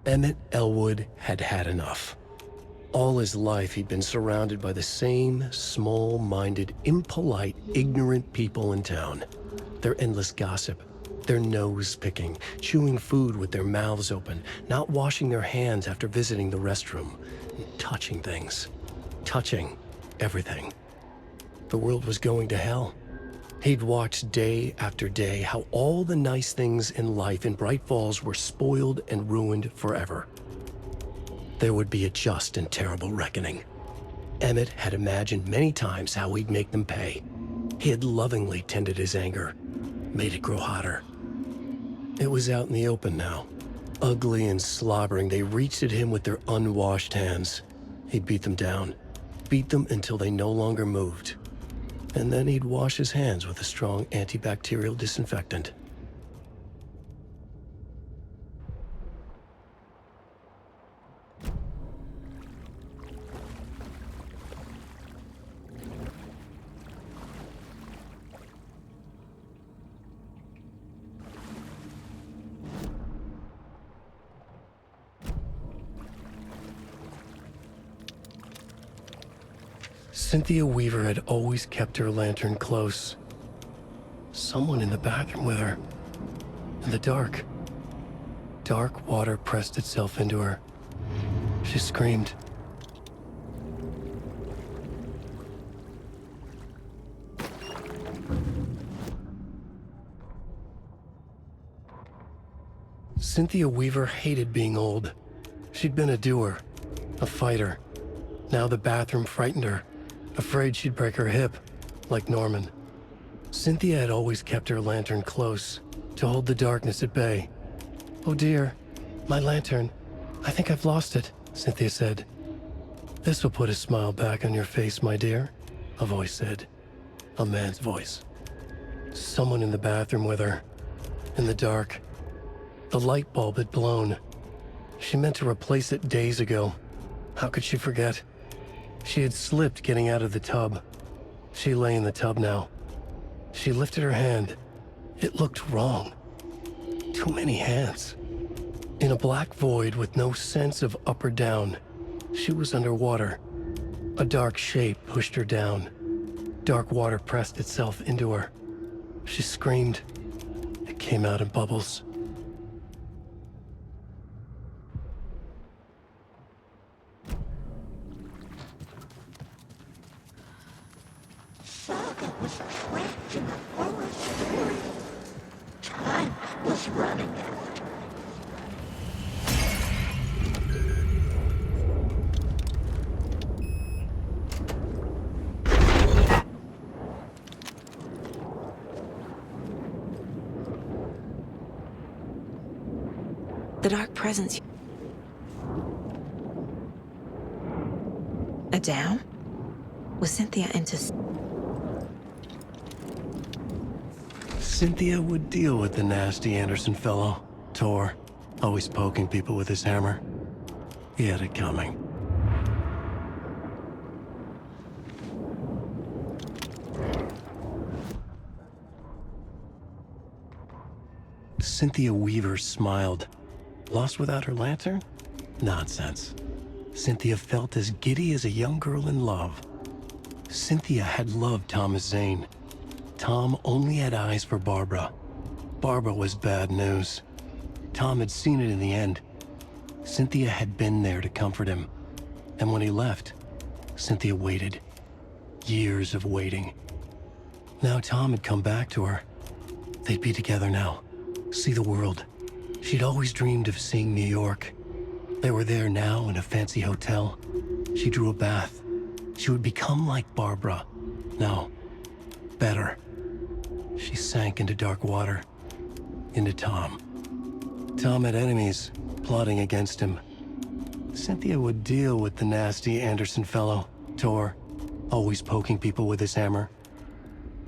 Emmett Elwood had had enough. All his life he'd been surrounded by the same small-minded, impolite, ignorant people in town. Their endless gossip, their nose-picking, chewing food with their mouths open, not washing their hands after visiting the restroom, touching things. Touching everything. The world was going to hell. He'd watched day after day how all the nice things in life in Bright Falls were spoiled and ruined forever. There would be a just and terrible reckoning. Emmett had imagined many times how he'd make them pay. He had lovingly tended his anger, made it grow hotter. It was out in the open now. Ugly and slobbering, they reached at him with their unwashed hands. He'd beat them down, beat them until they no longer moved. And then he'd wash his hands with a strong antibacterial disinfectant. Cynthia Weaver had always kept her lantern close. Someone in the bathroom with her. In the dark. Dark water pressed itself into her. She screamed. Cynthia Weaver hated being old. She'd been a doer, a fighter. Now the bathroom frightened her. Afraid she'd break her hip, like Norman. Cynthia had always kept her lantern close, to hold the darkness at bay. "Oh dear, my lantern. I think I've lost it," Cynthia said. "This will put a smile back on your face, my dear," a voice said. A man's voice. Someone in the bathroom with her. In the dark. The light bulb had blown. She meant to replace it days ago. How could she forget? She had slipped getting out of the tub. She lay in the tub now. She lifted her hand. It looked wrong. Too many hands. In a black void with no sense of up or down, she was underwater. A dark shape pushed her down. Dark water pressed itself into her. She screamed. It came out in bubbles.
Saga was trapped in a forest. Time was running out.
The dark presence. A dam? Was Cynthia into...
Cynthia would deal with the nasty Anderson fellow, Tor, always poking people with his hammer. He had it coming. Cynthia Weaver smiled. Lost without her lantern? Nonsense. Cynthia felt as giddy as a young girl in love. Cynthia had loved Thomas Zane. Tom only had eyes for Barbara. Barbara was bad news. Tom had seen it in the end. Cynthia had been there to comfort him. And when he left, Cynthia waited. Years of waiting. Now Tom had come back to her. They'd be together now. See the world. She'd always dreamed of seeing New York. They were there now in a fancy hotel. She drew a bath. She would become like Barbara. No, better. She sank into dark water. Into Tom. Tom had enemies plotting against him. Cynthia would deal with the nasty Anderson fellow, Tor, always poking people with his hammer.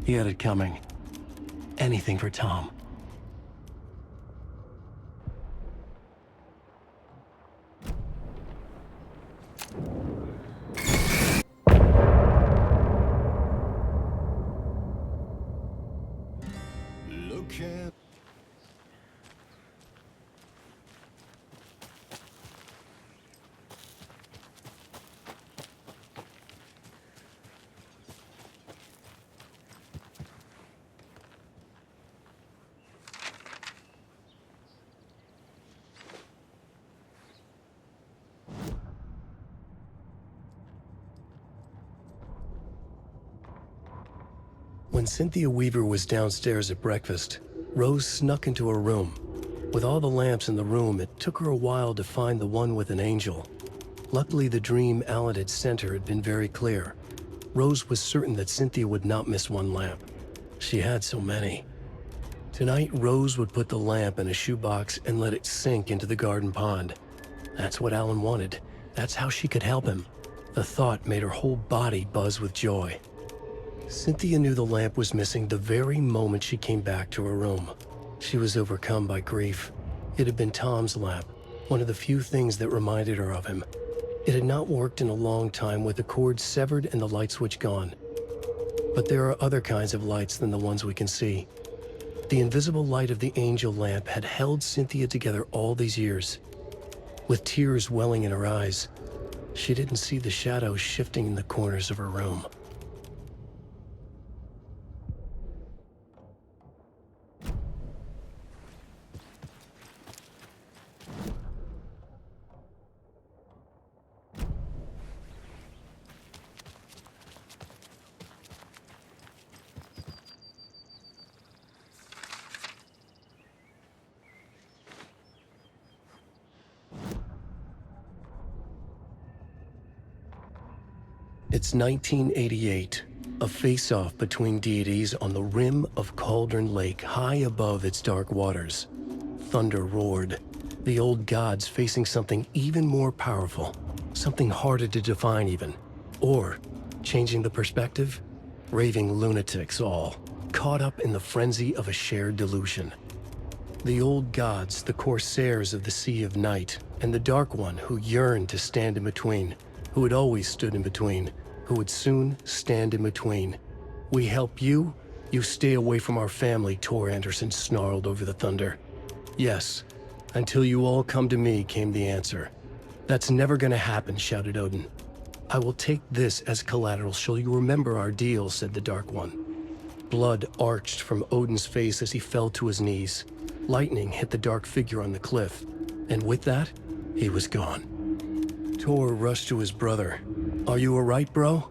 He had it coming. Anything for Tom.
Look at...
When Cynthia Weaver was downstairs at breakfast, Rose snuck into her room. With all the lamps in the room, it took her a while to find the one with an angel. Luckily, the dream Alan had sent her had been very clear. Rose was certain that Cynthia would not miss one lamp. She had so many. Tonight, Rose would put the lamp in a shoebox and let it sink into the garden pond. That's what Alan wanted. That's how she could help him. The thought made her whole body buzz with joy. Cynthia knew the lamp was missing the very moment she came back to her room. She was overcome by grief. It had been Tom's lamp, one of the few things that reminded her of him. It had not worked in a long time with the cord severed and the light switch gone. But there are other kinds of lights than the ones we can see. The invisible light of the angel lamp had held Cynthia together all these years. With tears welling in her eyes, she didn't see the shadows shifting in the corners of her room. It's 1988, a face-off between deities on the rim of Cauldron Lake, high above its dark waters. Thunder roared, the old gods facing something even more powerful, something harder to define even. Or, changing the perspective, raving lunatics all, caught up in the frenzy of a shared delusion. The old gods, the corsairs of the Sea of Night, and the Dark One who yearned to stand in between, who had always stood in between, who would soon stand in between. We help you, you stay away from our family, Tor Anderson snarled over the thunder. Yes, until you all come to me, came the answer. That's never gonna happen, shouted Odin. I will take this as collateral, shall you remember our deal, said the Dark One. Blood arched from Odin's face as he fell to his knees. Lightning hit the dark figure on the cliff, and with that, he was gone. Tor rushed to his brother. Are you all right, bro?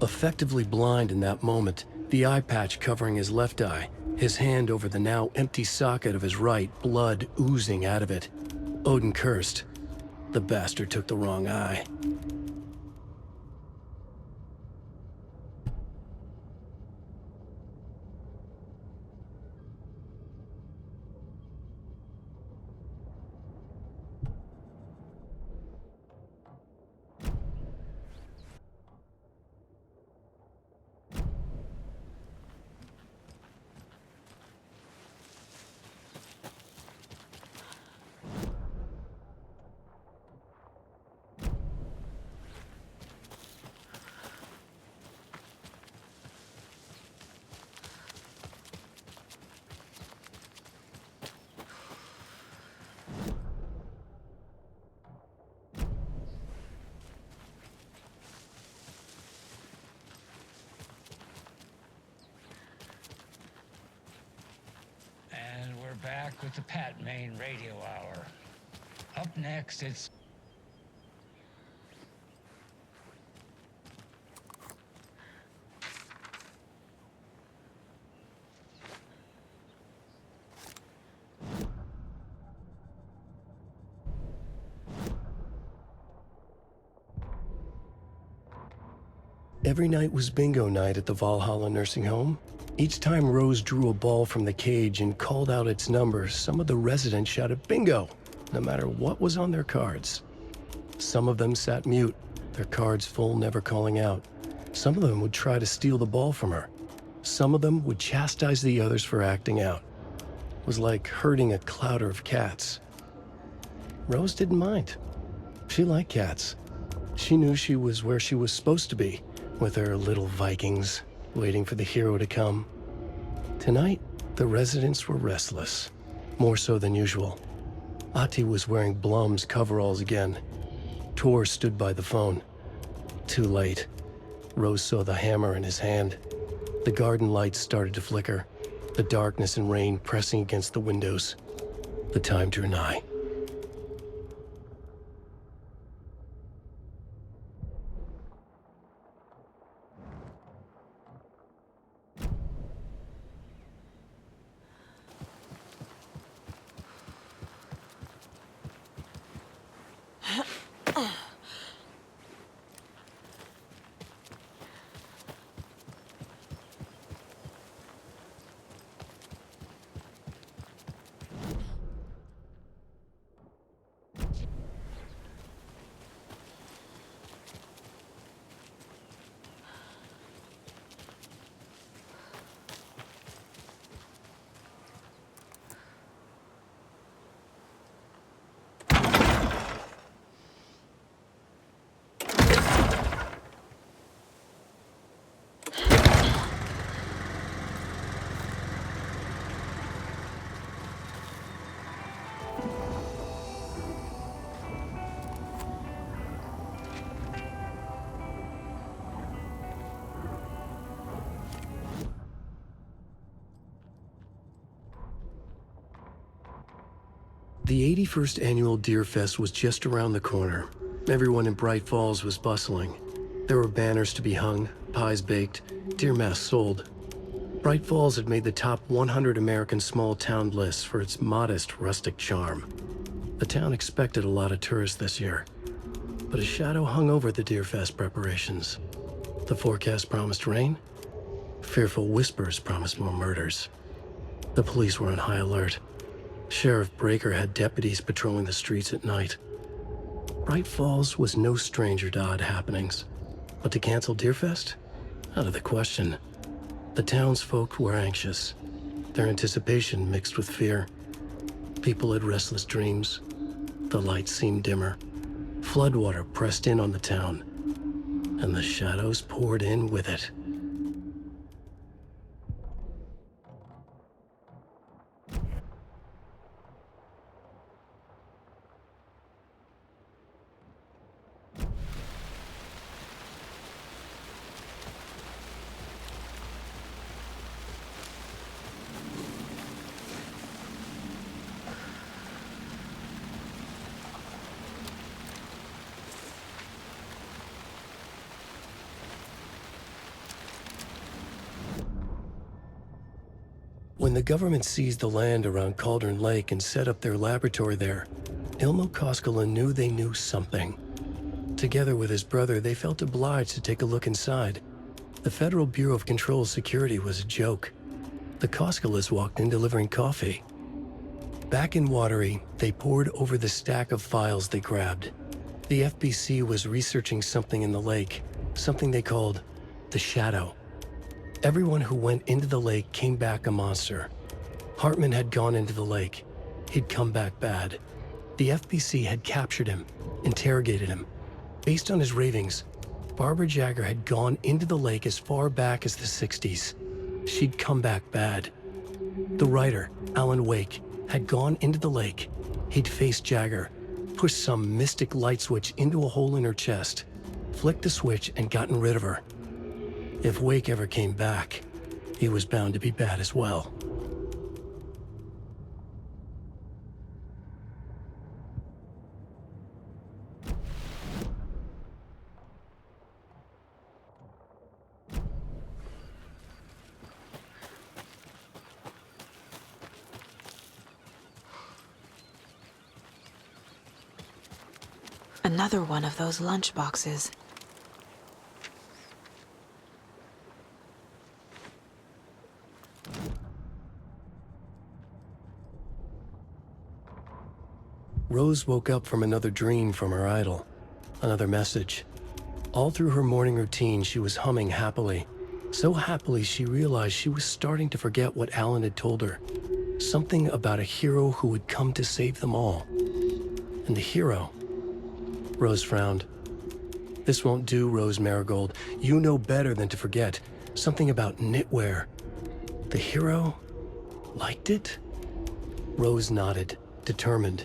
Effectively blind in that moment, the eye patch covering his left eye, his hand over the now empty socket of his right, blood oozing out of it. Odin cursed. The bastard took the wrong eye.
the Pat Main Radio Hour. Up next, it's...
Every night was bingo night at the Valhalla nursing home. Each time Rose drew a ball from the cage and called out its number, some of the residents shouted bingo, no matter what was on their cards. Some of them sat mute, their cards full, never calling out. Some of them would try to steal the ball from her. Some of them would chastise the others for acting out. It was like herding a clouder of cats. Rose didn't mind. She liked cats. She knew she was where she was supposed to be, with her little Vikings, waiting for the hero to come. Tonight, the residents were restless, more so than usual. Ati was wearing Blum's coveralls again. Tor stood by the phone. Too late. Rose saw the hammer in his hand. The garden lights started to flicker, the darkness and rain pressing against the windows. The time drew nigh. The 81st annual Deer Fest was just around the corner. Everyone in Bright Falls was bustling. There were banners to be hung, pies baked, deer masks sold. Bright Falls had made the top 100 American small town lists for its modest, rustic charm. The town expected a lot of tourists this year, but a shadow hung over the Deer Fest preparations. The forecast promised rain. Fearful whispers promised more murders. The police were on high alert. Sheriff Breaker had deputies patrolling the streets at night. Bright Falls was no stranger to odd happenings, but to cancel Deerfest? Out of the question. The townsfolk were anxious, their anticipation mixed with fear. People had restless dreams. The lights seemed dimmer. Floodwater pressed in on the town, and the shadows poured in with it. When the government seized the land around Cauldron Lake and set up their laboratory there, Ilmo Koskela knew they knew something. Together with his brother, they felt obliged to take a look inside. The Federal Bureau of Control's security was a joke. The Koskelas walked in delivering coffee. Back in Watery, they pored over the stack of files they grabbed. The FBC was researching something in the lake, something they called the Shadow. Everyone who went into the lake came back a monster. Hartman had gone into the lake. He'd come back bad. The FBC had captured him, interrogated him. Based on his ravings, Barbara Jagger had gone into the lake as far back as the 60s. She'd come back bad. The writer, Alan Wake, had gone into the lake. He'd faced Jagger, pushed some mystic light switch into a hole in her chest, flicked the switch and gotten rid of her. If Wake ever came back, he was bound to be bad as well.
Another one of those lunch boxes.
Rose woke up from another dream from her idol. Another message. All through her morning routine, she was humming happily. So happily, she realized she was starting to forget what Alan had told her. Something about a hero who would come to save them all. And the hero... Rose frowned. This won't do, Rose Marigold. You know better than to forget. Something about knitwear. The hero liked it? Rose nodded, determined.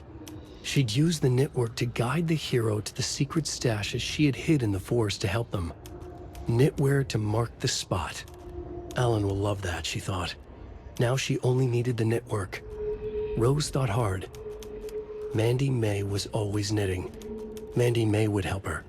She'd use the knitwork to guide the hero to the secret stashes she had hid in the forest to help them. Knitwear to mark the spot. Alan will love that, she thought. Now she only needed the knitwork. Rose thought hard. Mandy May was always knitting. Mandy May would help her.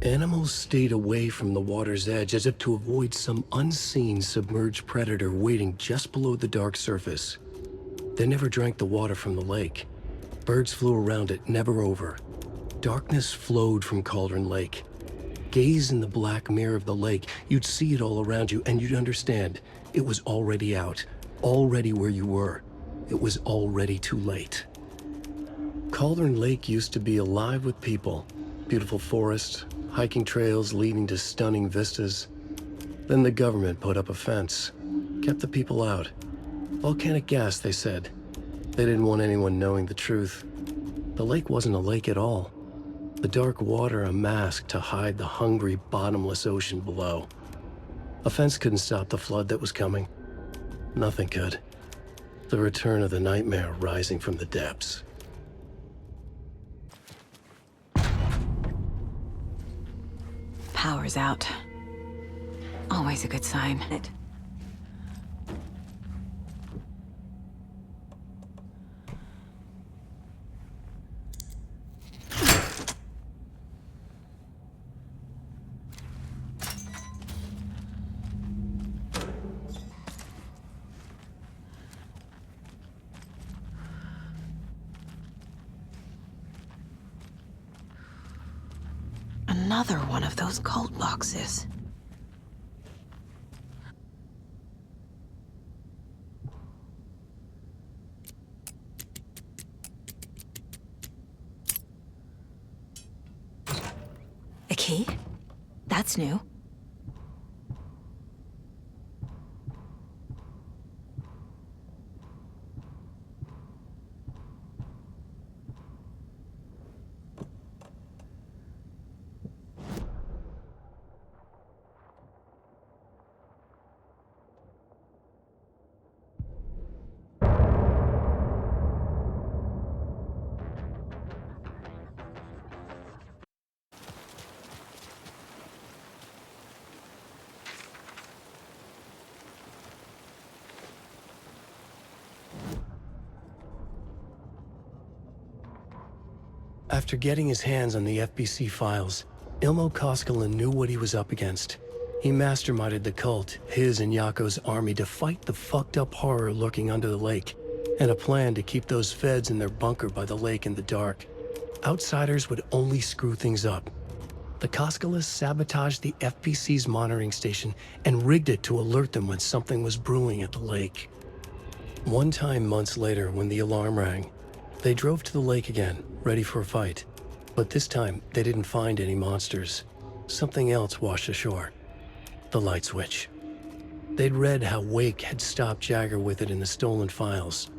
Animals stayed away from the water's edge as if to avoid some unseen submerged predator waiting just below the dark surface. They never drank the water from the lake. Birds flew around it, never over. Darkness flowed from Cauldron Lake. Gaze in the black mirror of the lake, you'd see it all around you, and you'd understand. It was already out, already where you were. It was already too late. Cauldron Lake used to be alive with people. Beautiful forest, hiking trails leading to stunning vistas. Then the government put up a fence, kept the people out. Volcanic gas, they said. They didn't want anyone knowing the truth. The lake wasn't a lake at all. The dark water a mask to hide the hungry, bottomless ocean below. A fence couldn't stop the flood that was coming. Nothing could. The return of the nightmare rising from the depths.
Power's out. Always a good sign. Another one of those cult boxes. key? That's new.
After getting his hands on the FBC files, Ilmo Koskinen knew what he was up against. He masterminded the cult, his and Yako's army, to fight the fucked up horror lurking under the lake, and a plan to keep those feds in their bunker by the lake in the dark. Outsiders would only screw things up. The Koskilas sabotaged the FBC's monitoring station and rigged it to alert them when something was brewing at the lake. One time months later, when the alarm rang, they drove to the lake again, ready for a fight. But this time, they didn't find any monsters. Something else washed ashore. The light switch. They'd read how Wake had stopped Jagger with it in the stolen files.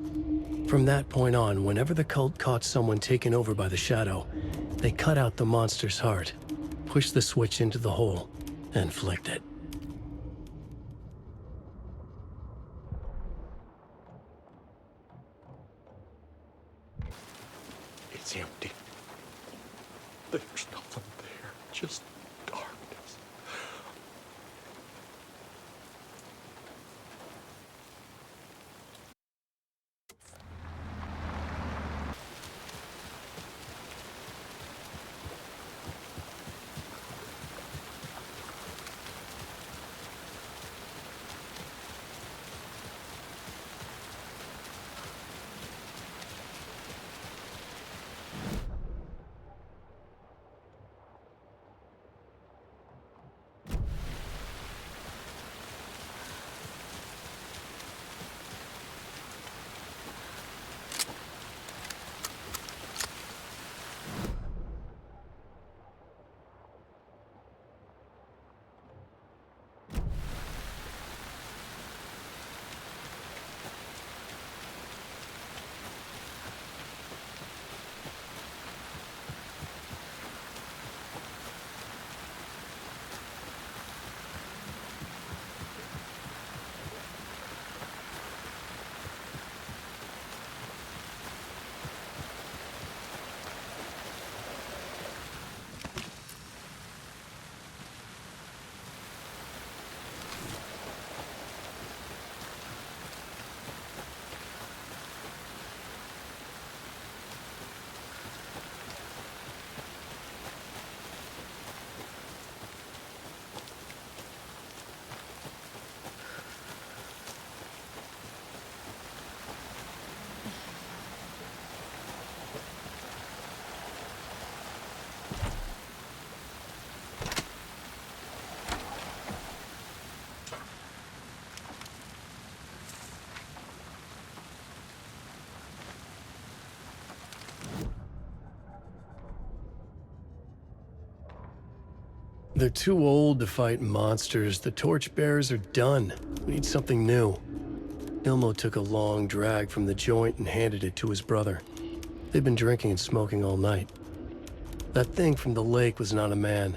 From that point on, whenever the cult caught someone taken over by the Shadow, they cut out the monster's heart, pushed the switch into the hole, and flicked it.
It's empty. There's nothing there, just darkness.
They're too old to fight monsters. The torchbearers are done. We need something new. Ilmo took a long drag from the joint and handed it to his brother. They'd been drinking and smoking all night. That thing from the lake was not a man,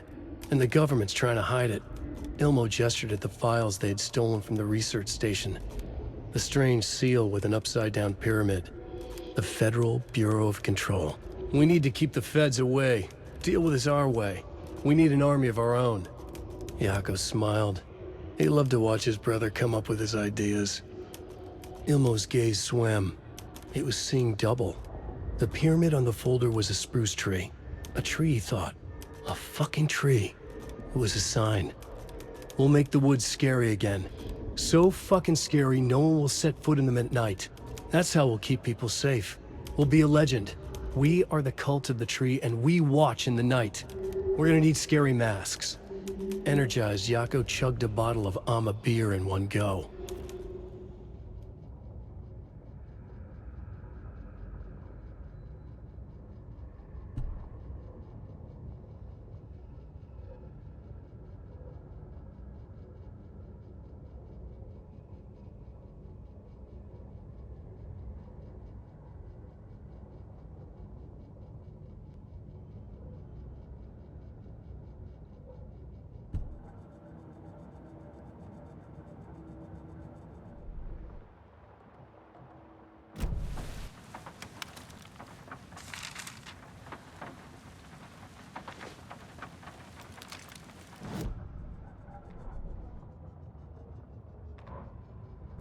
and the government's trying to hide it. Ilmo gestured at the files they had stolen from the research station. The strange seal with an upside-down pyramid. The Federal Bureau of Control. We need to keep the feds away. Deal with this our way. We need an army of our own. Yako smiled. He loved to watch his brother come up with his ideas. Ilmo's gaze swam. He was seeing double. The pyramid on the folder was a spruce tree. A tree, he thought. A fucking tree. It was a sign. We'll make the woods scary again. So fucking scary, no one will set foot in them at night. That's how we'll keep people safe. We'll be a legend. We are the cult of the tree, and we watch in the night. We're gonna need scary masks. Energized, Yako chugged a bottle of Ama beer in one go.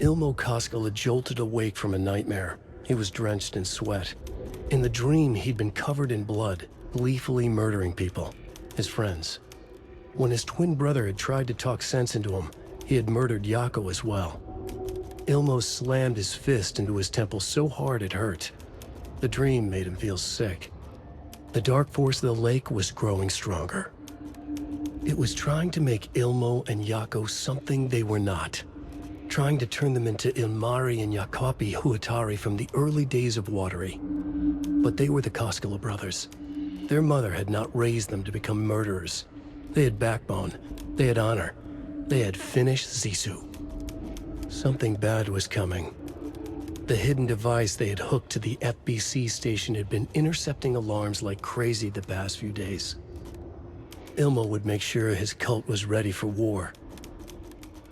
Ilmo Koskela had jolted awake from a nightmare. He was drenched in sweat. In the dream, he'd been covered in blood, gleefully murdering people, his friends. When his twin brother had tried to talk sense into him, he had murdered Yako as well. Ilmo slammed his fist into his temple so hard it hurt. The dream made him feel sick. The dark force of the lake was growing stronger. It was trying to make Ilmo and Yako something they were not. Trying to turn them into Ilmari and Yakopi Huatari from the early days of Watery. But they were the Koskela brothers. Their mother had not raised them to become murderers. They had backbone. They had honor. They had finished Zissou. Something bad was coming. The hidden device they had hooked to the FBC station had been intercepting alarms like crazy the past few days. Ilmo would make sure his cult was ready for war.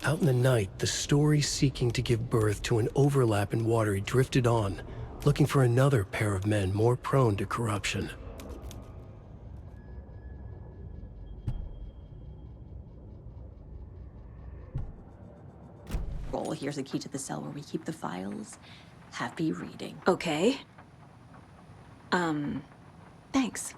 Out in the night, the story seeking to give birth to an overlap in Watery drifted on, looking for another pair of men more prone to corruption.
Roll, here's a key to the cell where we keep the files. Happy reading.
Okay. Thanks.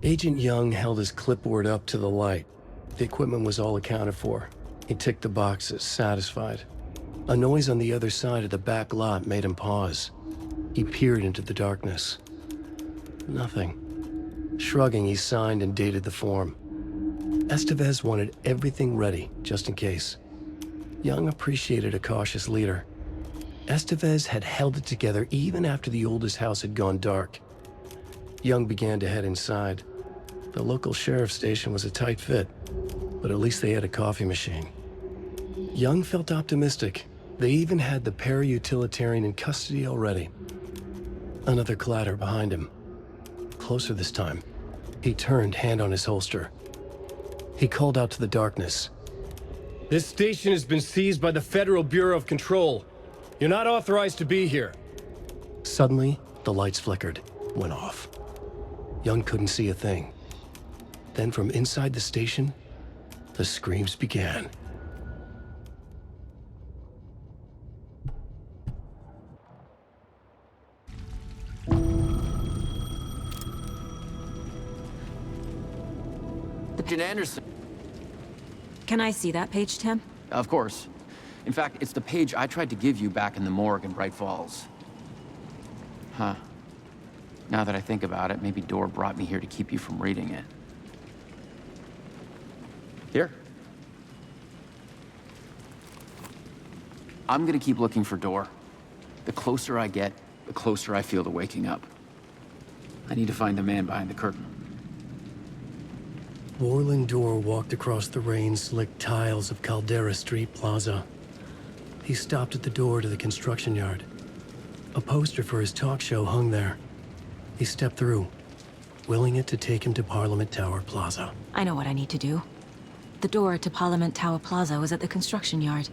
Agent Young held his clipboard up to the light. The equipment was all accounted for. He ticked the boxes, satisfied. A noise on the other side of the back lot made him pause. He peered into the darkness. Nothing. Shrugging, he signed and dated the form. Estevez wanted everything ready, just in case. Young appreciated a cautious leader. Estevez had held it together even after the oldest house had gone dark. Young began to head inside. The local sheriff's station was a tight fit, but at least they had a coffee machine. Young felt optimistic. They even had the para-utilitarian in custody already. Another clatter behind him. Closer this time. He turned, hand on his holster. He called out to the darkness.
This station has been seized by the Federal Bureau of Control. You're not authorized to be here.
Suddenly, the lights flickered, went off. Young couldn't see a thing. Then from inside the station, the screams began.
Agent Anderson.
Can I see that page, Tim?
Of course. In fact, it's the page I tried to give you back in the morgue in Bright Falls. Huh. Now that I think about it, maybe Dor brought me here to keep you from reading it. Here. I'm gonna keep looking for Dor. The closer I get, the closer I feel to waking up. I need to find the man behind the curtain.
Warland Dor walked across the rain-slicked tiles of Caldera Street Plaza. He stopped at the door to the construction yard. A poster for his talk show hung there. He stepped through, willing it to take him to Parliament Tower Plaza.
I know what I need to do. The door to Parliament Tower Plaza was at the construction yard.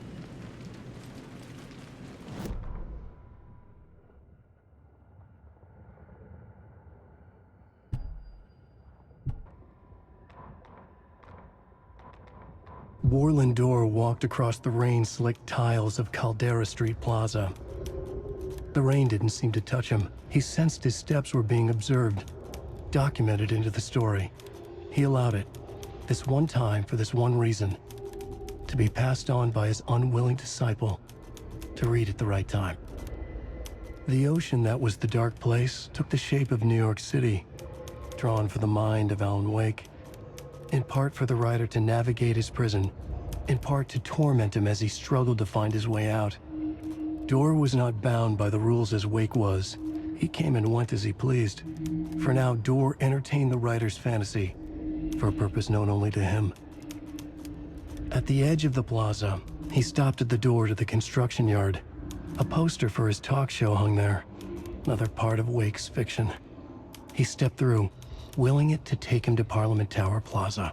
Warland Dor walked across the rain-slicked tiles of Caldera Street Plaza. The rain didn't seem to touch him. He sensed his steps were being observed, documented into the story. He allowed it, this one time for this one reason, to be passed on by his unwilling disciple, to read at the right time. The ocean that was the dark place took the shape of New York City, drawn for the mind of Alan Wake, in part for the writer to navigate his prison, in part to torment him as he struggled to find his way out. Dor was not bound by the rules as Wake was. He came and went as he pleased. For now, Dor entertained the writer's fantasy, for a purpose known only to him. At the edge of the plaza, he stopped at the door to the construction yard. A poster for his talk show hung there. Another part of Wake's fiction. He stepped through, willing it to take him to Parliament Tower Plaza.